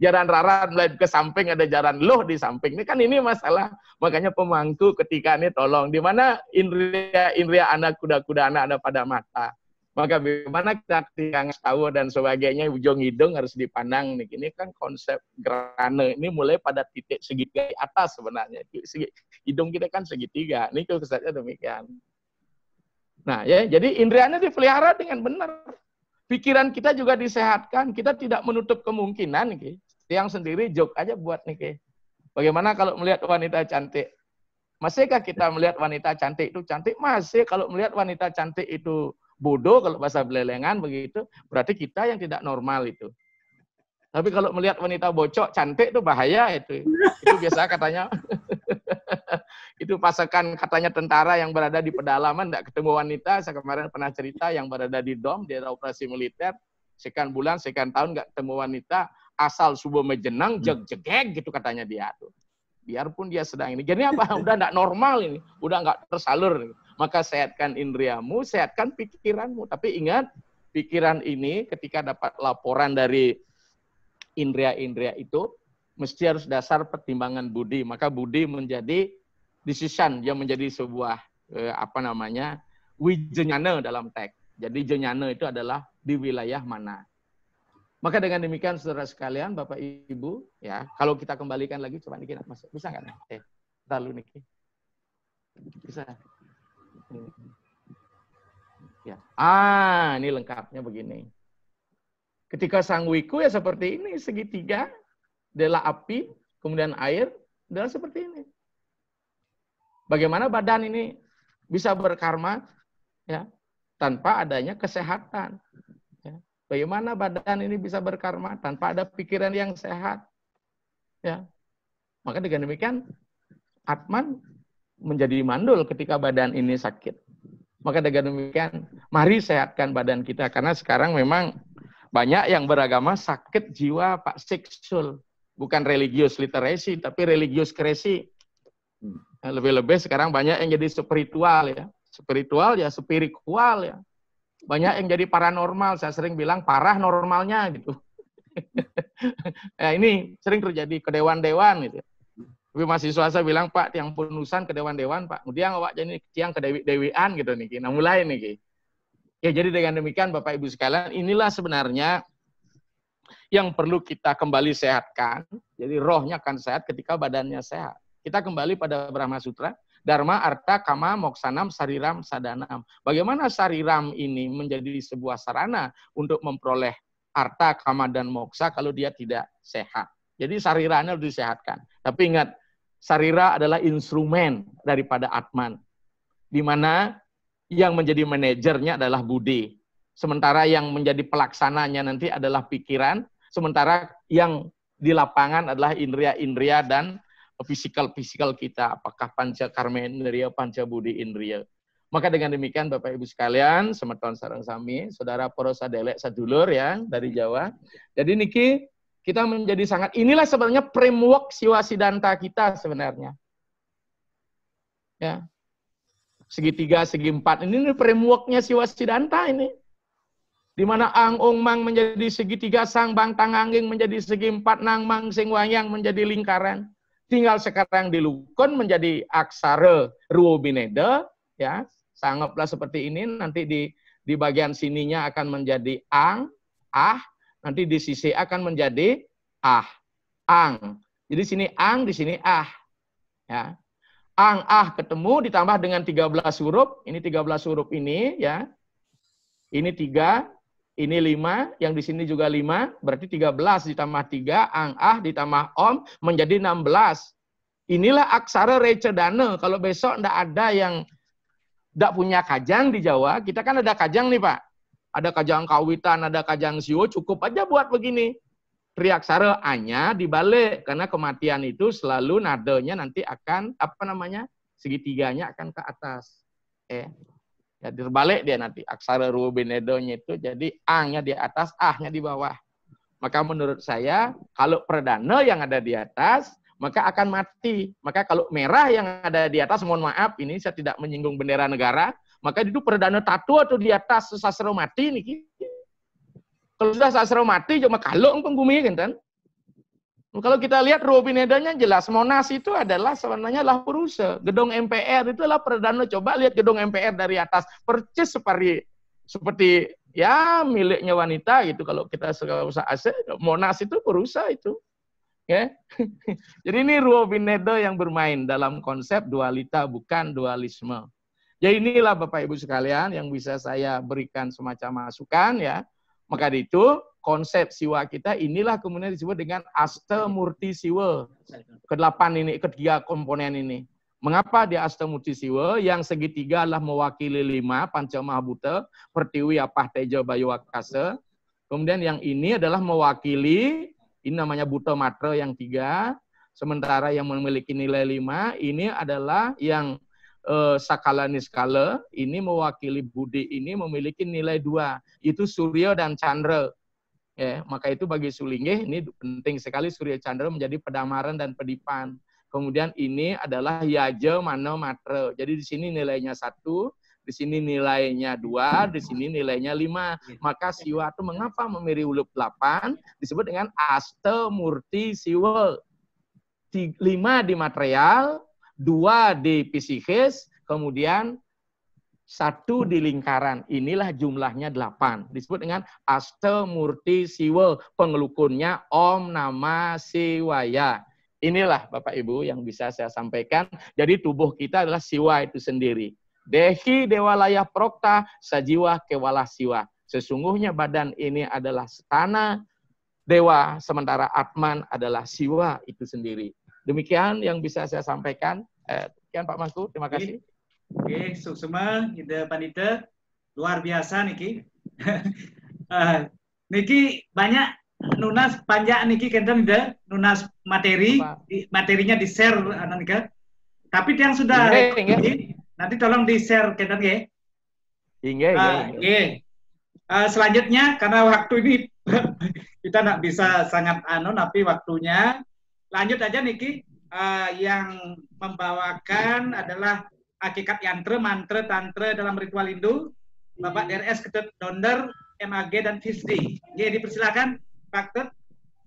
Jaran raran mulai ke samping, ada jaran loh di samping. Ini kan ini masalah. Makanya pemangku ketika ini tolong. Di mana indria anak kuda-kuda anak ada pada mata. Maka bagaimana kita ngasih tahu dan sebagainya, ujung hidung harus dipandang nih. Ini kan konsep gerhana ini mulai pada titik segitiga atas sebenarnya. Hidung kita kan segitiga. Ini konsepnya demikian. Nah, ya, jadi indrianya dipelihara dengan benar. Pikiran kita juga disehatkan. Kita tidak menutup kemungkinan nih. Yang sendiri joke aja buat nih. Bagaimana kalau melihat wanita cantik? Masihkah kita melihat wanita cantik itu cantik? Masih. Kalau melihat wanita cantik itu bodoh, kalau bahasa belelengan begitu, berarti kita yang tidak normal itu. Tapi kalau melihat wanita bocok cantik itu bahaya itu. Itu biasa katanya. Itu pasukan katanya tentara yang berada di pedalaman tidak ketemu wanita. Saya kemarin pernah cerita yang berada di DOM, di operasi militer, sekian bulan, sekian tahun nggak ketemu wanita, asal subuh mejenang, jeg-jegeg gitu katanya dia tuh. Biarpun dia sedang ini. Jadi apa? Udah nggak normal ini. Udah nggak tersalur. Maka sehatkan indriamu, sehatkan pikiranmu. Tapi ingat, pikiran ini ketika dapat laporan dari indria-indria itu, mesti harus dasar pertimbangan budi. Maka budi menjadi decision, yang menjadi sebuah, wijenyana dalam teks. Jadi jenyana itu adalah di wilayah mana. Maka dengan demikian saudara sekalian, Bapak Ibu, ya, kalau kita kembalikan lagi, coba Niki, bisa nggak? Lalu Niki, bisa. Ya. Ini lengkapnya begini. Ketika sang wiku ya seperti ini, segitiga, adalah api, kemudian air, adalah seperti ini. Bagaimana badan ini bisa berkarma, ya, tanpa adanya kesehatan. Bagaimana badan ini bisa berkarma tanpa ada pikiran yang sehat? Ya. Maka dengan demikian, Atman menjadi mandul ketika badan ini sakit. Maka dengan demikian, mari sehatkan badan kita. Karena sekarang memang banyak yang beragama sakit jiwa, Pak, seksual. Bukan religious literacy, tapi religious crazy. Lebih-lebih sekarang banyak yang jadi spiritual, ya. Spiritual ya spiritual, ya. Banyak yang jadi paranormal, saya sering bilang parah normalnya gitu. Ya, ini sering terjadi ke dewan-dewan gitu. Tapi mahasiswa saya bilang, Pak, tiang penusan ke dewan-dewan, Pak. Kemudian awak jadi tiang ke dewi-dewian gitu nih. Nah, mulai nih. Ya, jadi dengan demikian Bapak Ibu sekalian, inilah sebenarnya yang perlu kita kembali sehatkan. Jadi rohnya akan sehat ketika badannya sehat. Kita kembali pada Brahma Sutra. Dharma, arta, kama, moksanam, sariram, sadanam. Bagaimana sariram ini menjadi sebuah sarana untuk memperoleh arta, kama, dan moksa kalau dia tidak sehat. Jadi sariranya harus disehatkan. Tapi ingat, sarira adalah instrumen daripada Atman. Di mana yang menjadi manajernya adalah budi. Sementara yang menjadi pelaksananya nanti adalah pikiran. Sementara yang di lapangan adalah indria-indria dan fisikal kita, apakah panca karma indriya, panca budi indriya. Maka dengan demikian Bapak Ibu sekalian, semeton sareng sami, saudara para sadelek sadulur ya dari Jawa. Jadi niki kita menjadi sangat, inilah sebenarnya framework siwa sidanta kita sebenarnya. Ya. Segitiga, segi empat, ini frameworknya siwa sidanta ini. Di mana ang ong mang menjadi segitiga, sang bang tangangging menjadi segi empat, nang mang sing wayang menjadi lingkaran. Tinggal sekarang dilukun menjadi aksara ruobineda, ya, sanggaplah seperti ini. Nanti di bagian sininya akan menjadi ang, ah, nanti di sisi akan menjadi ah, ang. Jadi sini ang, di sini ah, ya. Ang, ah ketemu ditambah dengan 13 huruf. Ini 13 huruf ini, ya. Ini 3. Ini 5, yang di sini juga 5, berarti 13 ditambah 3, ang, ah, ditambah om, menjadi 16. Inilah aksara recedana. Kalau besok ndak ada yang ndak punya kajang di Jawa, kita kan ada kajang nih Pak. Ada kajang kawitan, ada kajang sio, cukup aja buat begini. Triaksara A-nya dibalik, karena kematian itu selalu nadanya nanti akan, segitiganya akan ke atas. Ya, terbalik dia nanti. Aksara rubenedonya itu jadi ang-nya di atas, ah-nya di bawah. Maka menurut saya, kalau perdana yang ada di atas, maka akan mati. Maka kalau merah yang ada di atas, mohon maaf, ini saya tidak menyinggung bendera negara, maka itu perdana tatu atau di atas sasro mati nih. Kalau sudah sasro mati, cuma kalau penggumi kan. Kalau kita lihat rubenedanya jelas, Monas itu adalah sebenarnya lah Purusa. Gedung MPR itu adalah perdana. Coba lihat gedung MPR dari atas, percis seperti seperti ya miliknya wanita gitu. Kalau kita usaha AC, Monas itu perusahaan itu. Ya. Jadi ini Ruo Pinedo yang bermain dalam konsep dualita bukan dualisme. Jadi inilah Bapak Ibu sekalian yang bisa saya berikan semacam masukan ya. Maka itu konsep siwa kita inilah kemudian disebut dengan Astamurti Siwa. Kedelapan ini, ketiga komponen ini. Mengapa dia Astamurti Siwa? Yang segitiga adalah mewakili 5 Panca Mahabhuta, Pertiwi, Apah, Teja, Bayu, Akasa. Kemudian yang ini adalah mewakili, ini namanya Buta Matra yang 3. Sementara yang memiliki nilai 5, ini adalah yang Sakala Niskala, ini mewakili Budi, ini memiliki nilai 2. Itu Surya dan Chandra. Ya, maka itu bagi Sulinggih, ini penting sekali Surya Chandra menjadi pedamaran dan pedipan. Kemudian ini adalah Yaja, Mano, Matra. Jadi di sini nilainya 1, di sini nilainya 2, di sini nilainya 5. Maka siwa itu mengapa memilih huruf 8? Disebut dengan Astamurti Siwa. 5 di material, 2 di psikis, kemudian 1 di lingkaran. Inilah jumlahnya 8. Disebut dengan Astamurti Siwa. Pengelukunnya Om Nama Siwaya. Inilah Bapak Ibu yang bisa saya sampaikan. Jadi tubuh kita adalah siwa itu sendiri. Dehi Dewalaya Prokta Sajiwa Kewala Siwa. Sesungguhnya badan ini adalah setana dewa, sementara Atman adalah siwa itu sendiri. Demikian yang bisa saya sampaikan. Demikian Pak Mangku, terima kasih. Oke, suksema, Ida Panita, luar biasa Niki. Niki banyak nunas panjang Niki kenten Ida, nunas materi, materinya di share Nika. Tapi yang sudah nanti tolong di share kenten ya. Iya. Selanjutnya karena waktu ini kita nggak bisa sangat tapi waktunya. Lanjut aja Niki, yang membawakan adalah hakikat yantra, mantra, tantra dalam ritual Hindu, Bapak DRS Ketut Donder, MAG dan FISD. Jadi dipersilakan Pak Ketut,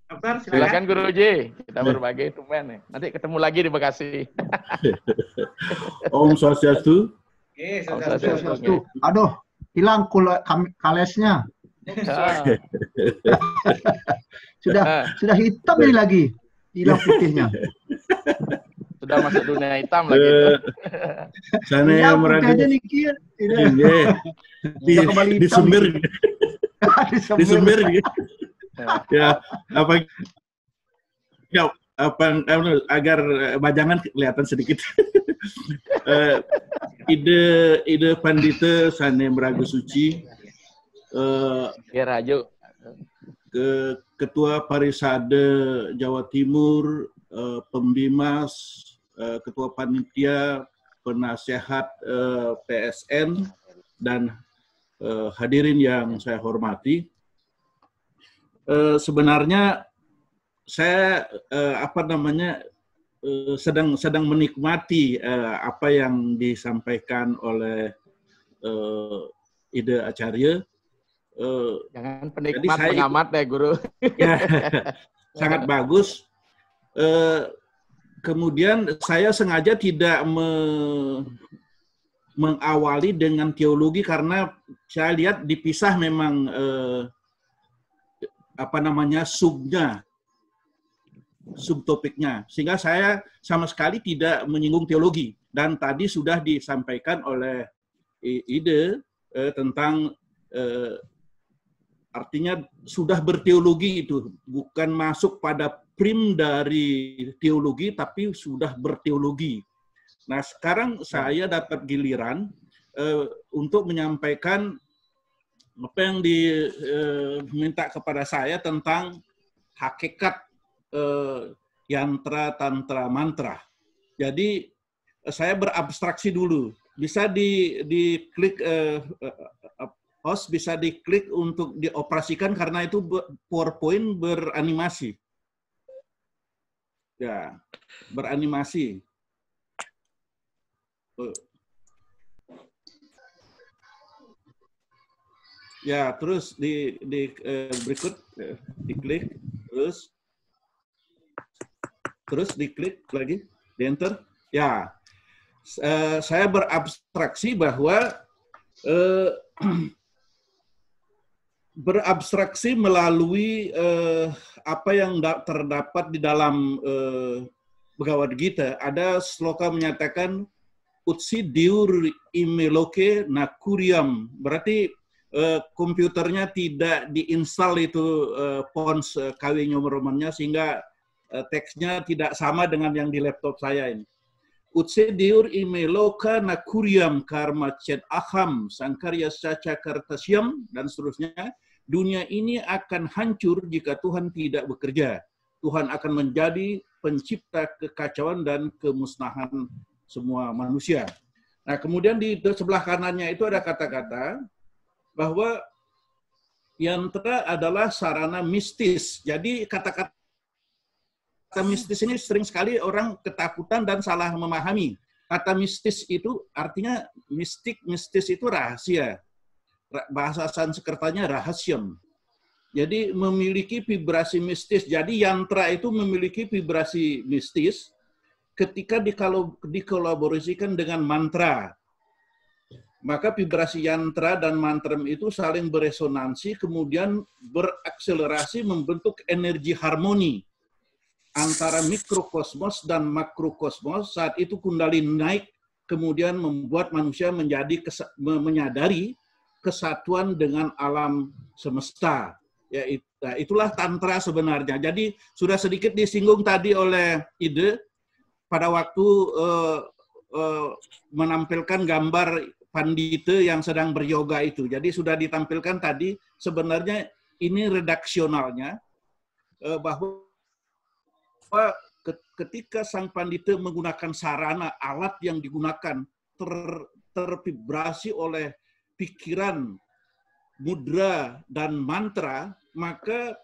Dokter, silakan Guruji, kita berbagi tumen. Nanti ketemu lagi di Bekasi. Om Swastiastu. Om Swastiastu. Aduh, hilang kalesnya. Sudah hitam ini lagi. Hilang putihnya. Sudah masuk dunia hitam lagi. Sana yang meragu. Di sumber. Di sumber. Ya, agar bajangan kelihatan sedikit. Ide Pandita Sana Meragu Suci. Ya Raju. Ketua Parisade Jawa Timur, Pembimas, Ketua Panitia, Penasehat PSN, dan hadirin yang saya hormati. Sebenarnya saya sedang menikmati apa yang disampaikan oleh Ida Acarya. Jangan penikmat pengamat deh Guru. Ya, sangat bagus. Kemudian saya sengaja tidak mengawali dengan teologi karena saya lihat dipisah memang subtopiknya, sehingga saya sama sekali tidak menyinggung teologi. Dan tadi sudah disampaikan oleh Ide tentang artinya sudah berteologi itu, bukan masuk pada prim dari teologi, tapi sudah berteologi. Nah, sekarang saya dapat giliran untuk menyampaikan apa yang diminta kepada saya tentang hakikat yantra, tantra, mantra. Jadi, saya berabstraksi dulu. Bisa diklik host bisa diklik untuk dioperasikan karena itu PowerPoint beranimasi. Ya, beranimasi. Ya, terus berikut diklik, terus diklik lagi, di enter. Ya, saya berabstraksi bahwa berabstraksi melalui apa yang terdapat di dalam Bhagavad Gita. Ada sloka menyatakan utsi diur imeloke nakuriam, berarti komputernya tidak diinstal itu fonts KW Romannya, sehingga teksnya tidak sama dengan yang di laptop saya ini. Utse diur imeloka nakuriam karma chet aham sangkarya saca kartasyam, dan seterusnya. Dunia ini akan hancur jika Tuhan tidak bekerja. Tuhan akan menjadi pencipta kekacauan dan kemusnahan semua manusia. Nah, kemudian di sebelah kanannya itu ada kata-kata bahwa yantra adalah sarana mistis. Jadi kata-kata mistis ini sering sekali orang ketakutan dan salah memahami. Kata mistis itu artinya mistis itu rahasia. Bahasa Sanskertanya rahasyam. Jadi memiliki vibrasi mistis. Jadi yantra itu memiliki vibrasi mistis ketika dikolaborasikan dengan mantra. Maka vibrasi yantra dan mantra itu saling beresonansi, kemudian berakselerasi membentuk energi harmoni antara mikrokosmos dan makrokosmos. Saat itu kundalini naik, kemudian membuat manusia menyadari kesatuan dengan alam semesta. Ya, itulah tantra sebenarnya. Jadi sudah sedikit disinggung tadi oleh Ide pada waktu menampilkan gambar pandita yang sedang beryoga itu. Jadi sudah ditampilkan tadi, sebenarnya ini redaksionalnya, bahwa ketika sang pandita menggunakan sarana, alat yang digunakan tervibrasi oleh pikiran, mudra, dan mantra, maka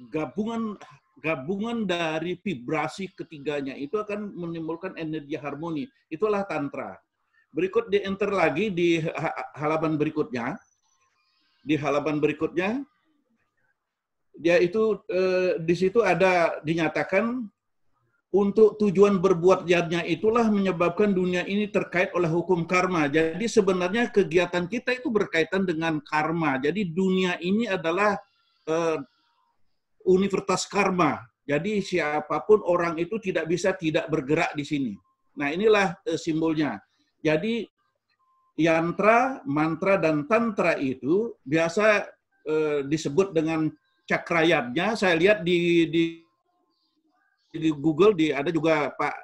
gabungan dari vibrasi ketiganya itu akan menimbulkan energi harmoni. Itulah tantra. Berikut di-enter lagi di halaman berikutnya. Di halaman berikutnya, yaitu di situ ada dinyatakan untuk tujuan berbuat jahatnya itulah menyebabkan dunia ini terkait oleh hukum karma. Jadi sebenarnya kegiatan kita itu berkaitan dengan karma. Jadi dunia ini adalah universitas karma. Jadi siapapun orang itu tidak bisa tidak bergerak di sini. Nah, inilah simbolnya. Jadi yantra, mantra, dan tantra itu biasa disebut dengan cakrayatnya. Saya lihat di Google ada juga Pak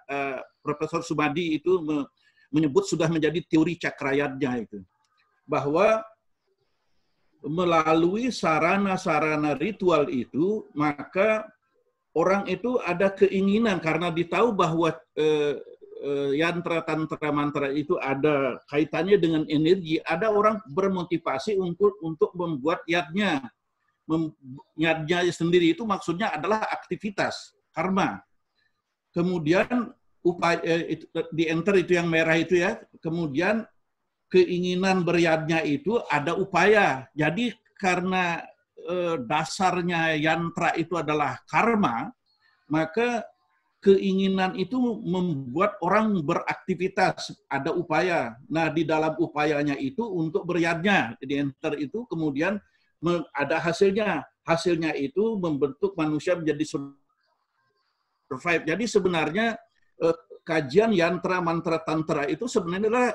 Profesor Sumadi itu menyebut sudah menjadi teori cakrayatnya itu, bahwa melalui sarana-sarana ritual itu maka orang itu ada keinginan, karena ditahu bahwa yantra, tantra, mantra itu ada kaitannya dengan energi. Ada orang bermotivasi untuk membuat yatnya. Yatnya sendiri itu maksudnya adalah aktivitas karma. Kemudian di enter itu yang merah itu ya. Kemudian keinginan beryadnya itu ada upaya. Jadi karena dasarnya yantra itu adalah karma, maka keinginan itu membuat orang beraktivitas, ada upaya. Nah, di dalam upayanya itu untuk beryadnya, di enter itu kemudian ada hasilnya. Hasilnya itu membentuk manusia menjadi survive. Jadi sebenarnya kajian yantra, mantra, tantra itu sebenarnya adalah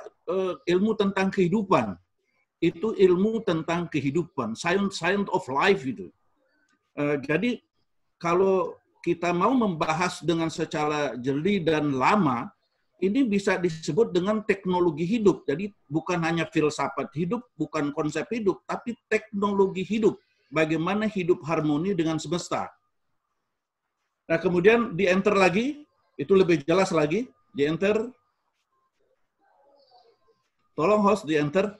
ilmu tentang kehidupan. Itu ilmu tentang kehidupan, science of life itu. Jadi kalau kita mau membahas dengan secara jeli dan lama, ini bisa disebut dengan teknologi hidup. Jadi bukan hanya filsafat hidup, bukan konsep hidup, tapi teknologi hidup. Bagaimana hidup harmoni dengan semesta. Nah, kemudian di enter lagi, itu lebih jelas lagi, di enter. Tolong host di enter.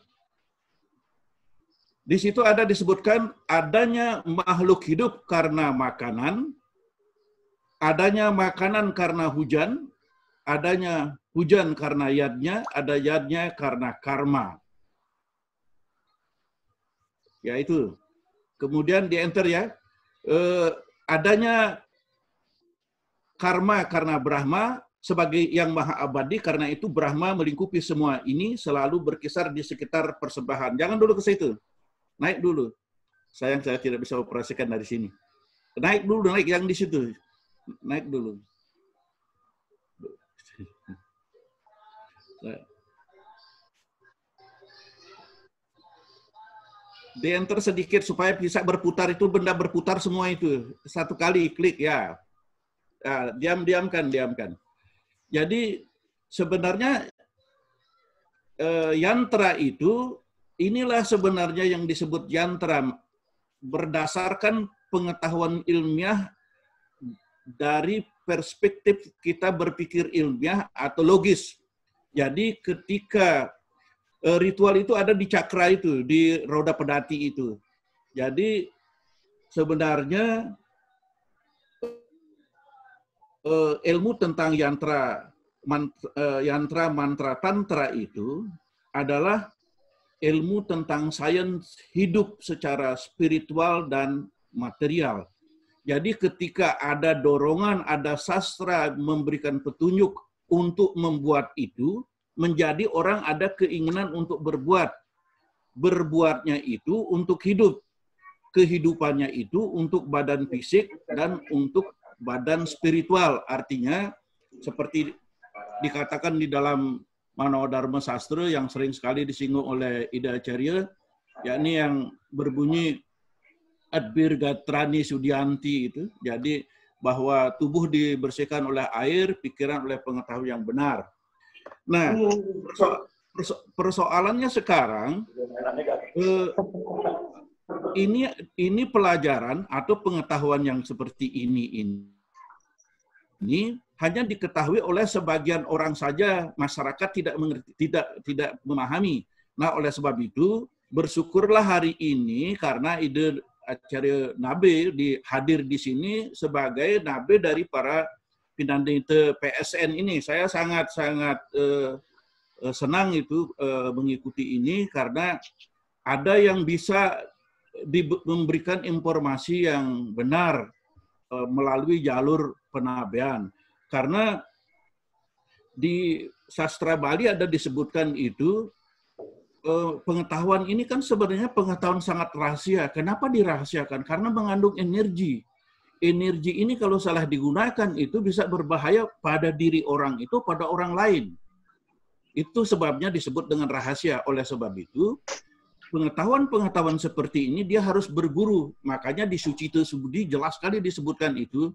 Di situ ada disebutkan adanya makhluk hidup karena makanan, adanya makanan karena hujan, adanya hujan karena yadnya, ada yadnya karena karma. Ya itu. Kemudian di enter ya, adanya karma karena Brahma sebagai yang maha abadi, karena itu Brahma melingkupi semua ini, selalu berkisar di sekitar persembahan. Jangan dulu ke situ. Naik dulu. Sayang saya tidak bisa operasikan dari sini. Naik dulu, naik yang di situ. Naik dulu. Di-enter sedikit supaya bisa berputar, itu benda berputar semua itu. Satu kali klik ya. Diamkan. Jadi sebenarnya yantra itu, inilah sebenarnya yang disebut yantra berdasarkan pengetahuan ilmiah dari perspektif kita berpikir ilmiah atau logis. Jadi ketika ritual itu ada di cakra itu, di roda pedati itu. Jadi sebenarnya ilmu tentang yantra, mantra, tantra itu adalah ilmu tentang sains hidup secara spiritual dan material. Jadi ketika ada dorongan, ada sastra memberikan petunjuk untuk membuat itu, menjadi orang ada keinginan untuk berbuat. Berbuatnya itu untuk hidup. Kehidupannya itu untuk badan fisik dan untuk badan spiritual. Artinya seperti dikatakan di dalam Manowarma Sastra yang sering sekali disinggung oleh Ida Acarya, yakni yang berbunyi Adbirgatrani Sudianti itu. Jadi bahwa tubuh dibersihkan oleh air, pikiran oleh pengetahuan yang benar. Nah, persoalannya sekarang ini pelajaran atau pengetahuan yang seperti ini hanya diketahui oleh sebagian orang saja, masyarakat tidak mengerti, tidak memahami. Nah, oleh sebab itu bersyukurlah hari ini karena Ida Acarya Nabe hadir di sini sebagai nabe dari para Pinandita PSN ini. Saya sangat senang itu mengikuti ini karena ada yang bisa memberikan informasi yang benar melalui jalur penabean. Karena di sastra Bali ada disebutkan itu pengetahuan ini kan sebenarnya pengetahuan sangat rahasia. Kenapa dirahasiakan? Karena mengandung energi. Energi ini kalau salah digunakan itu bisa berbahaya pada diri orang itu, pada orang lain. Itu sebabnya disebut dengan rahasia. Oleh sebab itu, pengetahuan-pengetahuan seperti ini dia harus berguru. Makanya di Sucita Subudi jelas sekali disebutkan itu.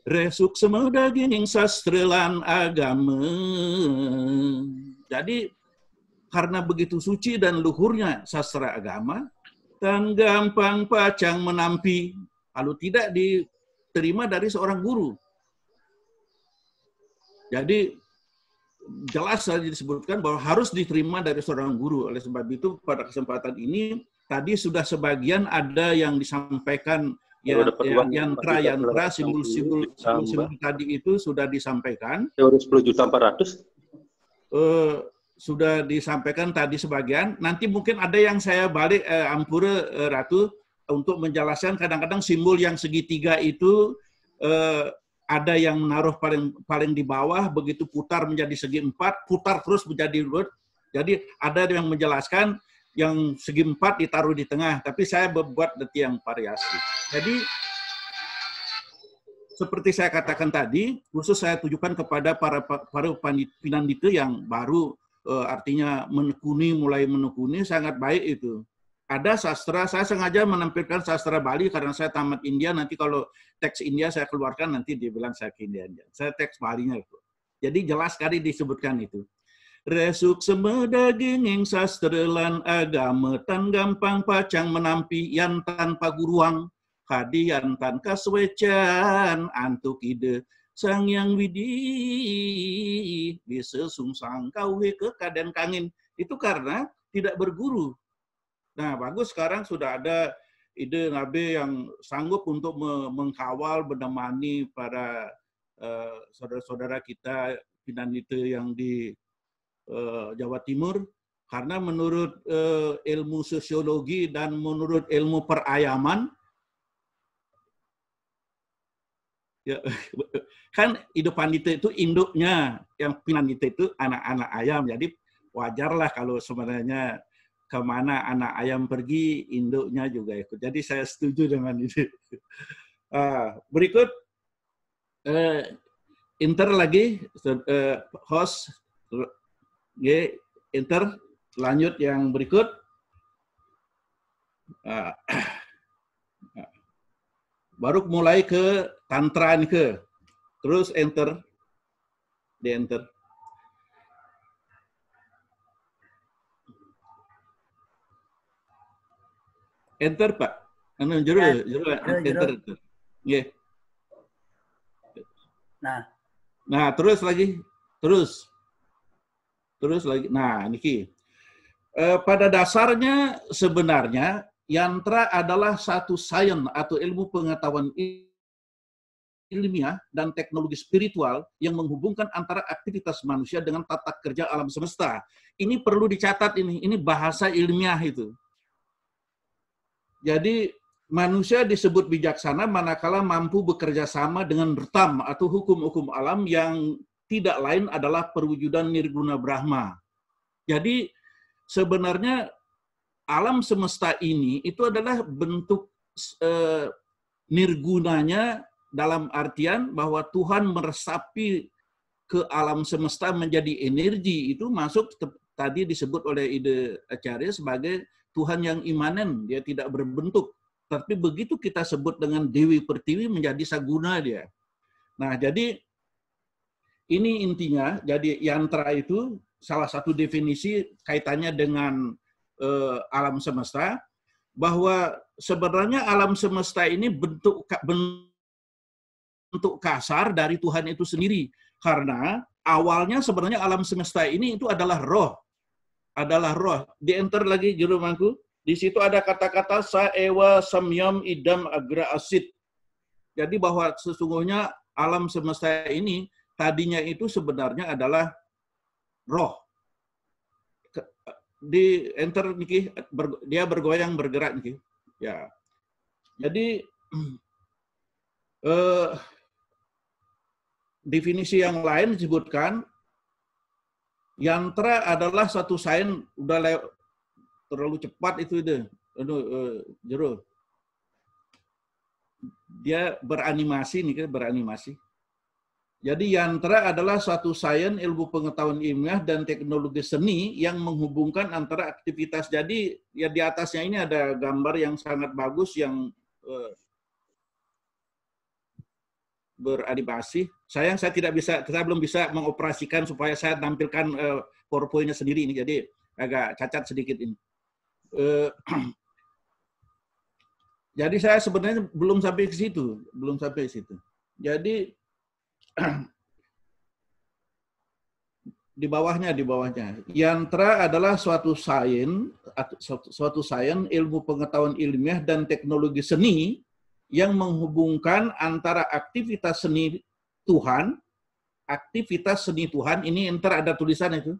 Resuk semua daging sastrelan agama. Jadi karena begitu suci dan luhurnya sastra agama, dan gampang pacang menampi kalau tidak diterima dari seorang guru. Jadi jelas saja disebutkan bahwa harus diterima dari seorang guru. Oleh sebab itu pada kesempatan ini tadi sudah sebagian ada yang disampaikan yantra, simbol-simbol tadi itu sudah disampaikan. Teori 10.400.000 sudah disampaikan tadi sebagian. Nanti mungkin ada yang saya balik Ampura Ratu untuk menjelaskan kadang-kadang simbol yang segitiga itu ada yang menaruh paling di bawah, begitu putar menjadi segi empat, putar terus menjadi root. Jadi ada yang menjelaskan yang segi empat ditaruh di tengah, tapi saya membuat yang variasi. Jadi seperti saya katakan tadi, khusus saya tujukan kepada para Pinandita yang baru, artinya mulai menekuni, sangat baik itu. Ada sastra, saya sengaja menampilkan sastra Bali karena saya tamat India, nanti kalau teks India saya keluarkan, nanti dia bilang saya ke India. Saya teks Balinya itu. Jadi jelas sekali disebutkan itu. Resuk semedaging ing sastrelan agama, tan gampang pacang menampi, yan tanpa guruang, kadian tan kaswecan, antuk ide, sang yang widih, bisa sungsang kauhe ke kaden kangin. Itu karena tidak berguru. Nah, bagus sekarang sudah ada ide nabe yang sanggup untuk mengkawal, menemani para saudara-saudara kita Pinandita yang di Jawa Timur. Karena menurut ilmu sosiologi dan menurut ilmu perayaman, ya, kan hidup pandita itu induknya, yang Pinandita itu anak-anak ayam. Jadi wajarlah kalau sebenarnya kemana anak ayam pergi, induknya juga ikut. Jadi saya setuju dengan ini. Berikut, enter lagi, host, enter, lanjut yang berikut. Baru mulai ke Tantra ke, terus enter, di enter. Enter Pak, jero. Enter. Yeah. Nah terus lagi, terus lagi. Nah niki, pada dasarnya sebenarnya yantra adalah satu sains atau ilmu pengetahuan ilmiah dan teknologi spiritual yang menghubungkan antara aktivitas manusia dengan tata kerja alam semesta. Ini perlu dicatat, ini bahasa ilmiah itu. Jadi manusia disebut bijaksana manakala mampu bekerja sama dengan Rtam atau hukum-hukum alam yang tidak lain adalah perwujudan Nirguna Brahma. Jadi sebenarnya alam semesta ini itu adalah bentuk nirgunanya, dalam artian bahwa Tuhan meresapi ke alam semesta menjadi energi, itu masuk tadi disebut oleh Ida Acarya sebagai Tuhan yang imanen, dia tidak berbentuk. Tapi begitu kita sebut dengan Dewi Pertiwi menjadi saguna dia. Nah, jadi ini intinya. Jadi yantra itu salah satu definisi kaitannya dengan alam semesta, bahwa sebenarnya alam semesta ini bentuk kasar dari Tuhan itu sendiri. Karena awalnya sebenarnya alam semesta ini itu adalah roh. Di enter lagi jerumangku. Di situ ada kata-kata saewa samyam idam agra asid. Jadi bahwa sesungguhnya alam semesta ini tadinya itu sebenarnya adalah roh. Di enter niki, dia bergoyang bergerak niki. Ya. Jadi definisi yang lain disebutkan yantra adalah satu sains, udah terlalu cepat itu jero. Dia beranimasi nih, beranimasi. Jadi yantra adalah suatu sains ilmu pengetahuan ilmiah dan teknologi seni yang menghubungkan antara aktivitas. Jadi ya di atasnya ini ada gambar yang sangat bagus yang beranimasi. Sayang saya belum bisa mengoperasikan supaya saya tampilkan PowerPoint-nya sendiri ini. Jadi agak cacat sedikit ini. Jadi saya sebenarnya belum sampai ke situ. Jadi di bawahnya. Yantra adalah suatu sains ilmu pengetahuan ilmiah dan teknologi seni yang menghubungkan antara aktivitas seni Tuhan, ini enter ada tulisan itu.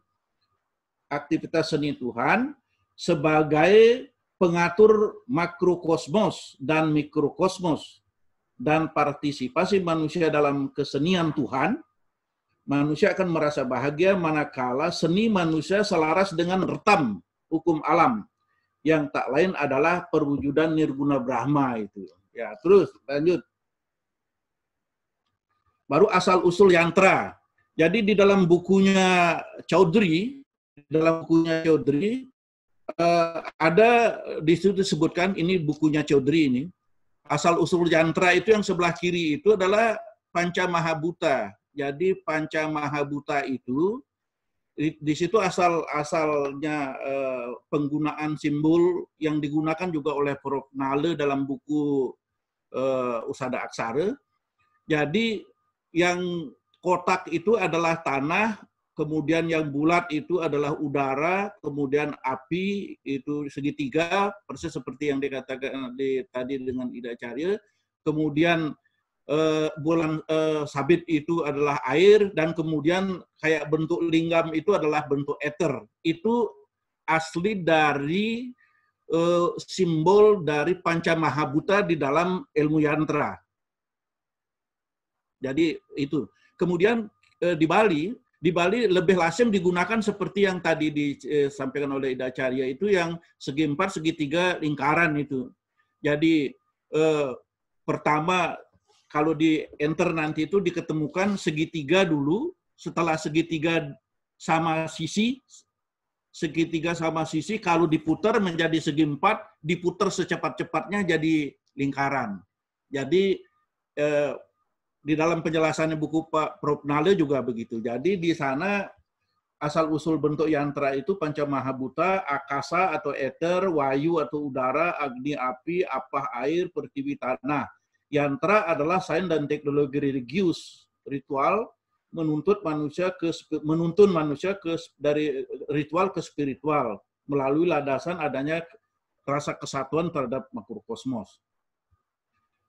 Aktivitas seni Tuhan sebagai pengatur makrokosmos dan mikrokosmos dan partisipasi manusia dalam kesenian Tuhan, manusia akan merasa bahagia manakala seni manusia selaras dengan Rtam, hukum alam, yang tak lain adalah perwujudan Nirguna Brahma itu. Ya, terus lanjut. Baru asal-usul yantra. Jadi di dalam bukunya Chaudhry, ada di situ disebutkan, ini bukunya Chaudhry ini, asal-usul yantra itu yang sebelah kiri itu adalah Panca Mahabhuta. Jadi Panca Mahabhuta itu di situ asalnya penggunaan simbol yang digunakan juga oleh Prof. Nale dalam buku Usada Aksara. Jadi yang kotak itu adalah tanah, kemudian yang bulat itu adalah udara, kemudian api itu segitiga, persis seperti yang dikatakan tadi dengan Ida Acarya. Kemudian bulan sabit itu adalah air, dan kemudian kayak bentuk linggam itu adalah bentuk ether. Itu asli dari simbol dari Panca Mahabhuta di dalam ilmu yantra. Jadi itu. Kemudian di Bali Di Bali lebih lazim digunakan seperti yang tadi disampaikan oleh Ida Carya itu, yang segi 4, segi 3 lingkaran itu. Jadi pertama kalau di enter nanti itu diketemukan segitiga dulu, setelah segitiga sama sisi, kalau diputar menjadi segi 4, diputar secepat-cepatnya jadi lingkaran. Jadi di dalam penjelasannya buku Pak Prof. Nale juga begitu. Jadi di sana asal-usul bentuk yantra itu panca mahabhuta, akasa atau eter, wayu atau udara, agni api, apah air, pertiwi tanah. Yantra adalah sains dan teknologi religius, ritual menuntun manusia dari ritual ke spiritual melalui landasan adanya rasa kesatuan terhadap makrokosmos.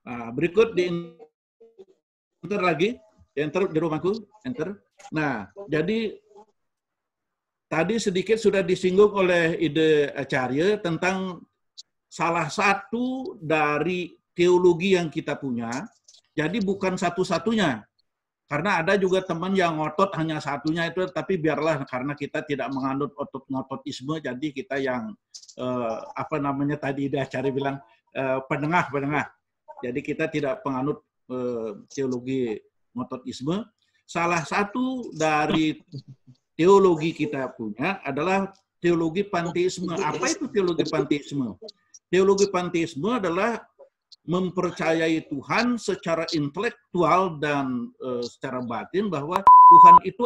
Nah, berikut di enter lagi, enter di rumahku, enter. Nah, jadi tadi sedikit sudah disinggung oleh Ida Acarya tentang salah satu dari teologi yang kita punya. Jadi bukan satu-satunya. Karena ada juga teman yang ngotot hanya satunya itu, tapi biarlah karena kita tidak menganut ngototisme, jadi kita yang tadi Ida Acarya bilang penengah-penengah. Jadi kita tidak penganut teologi ngototisme. Salah satu dari teologi kita punya adalah teologi panteisme. Apa itu teologi panteisme? Teologi panteisme adalah mempercayai Tuhan secara intelektual dan secara batin bahwa Tuhan itu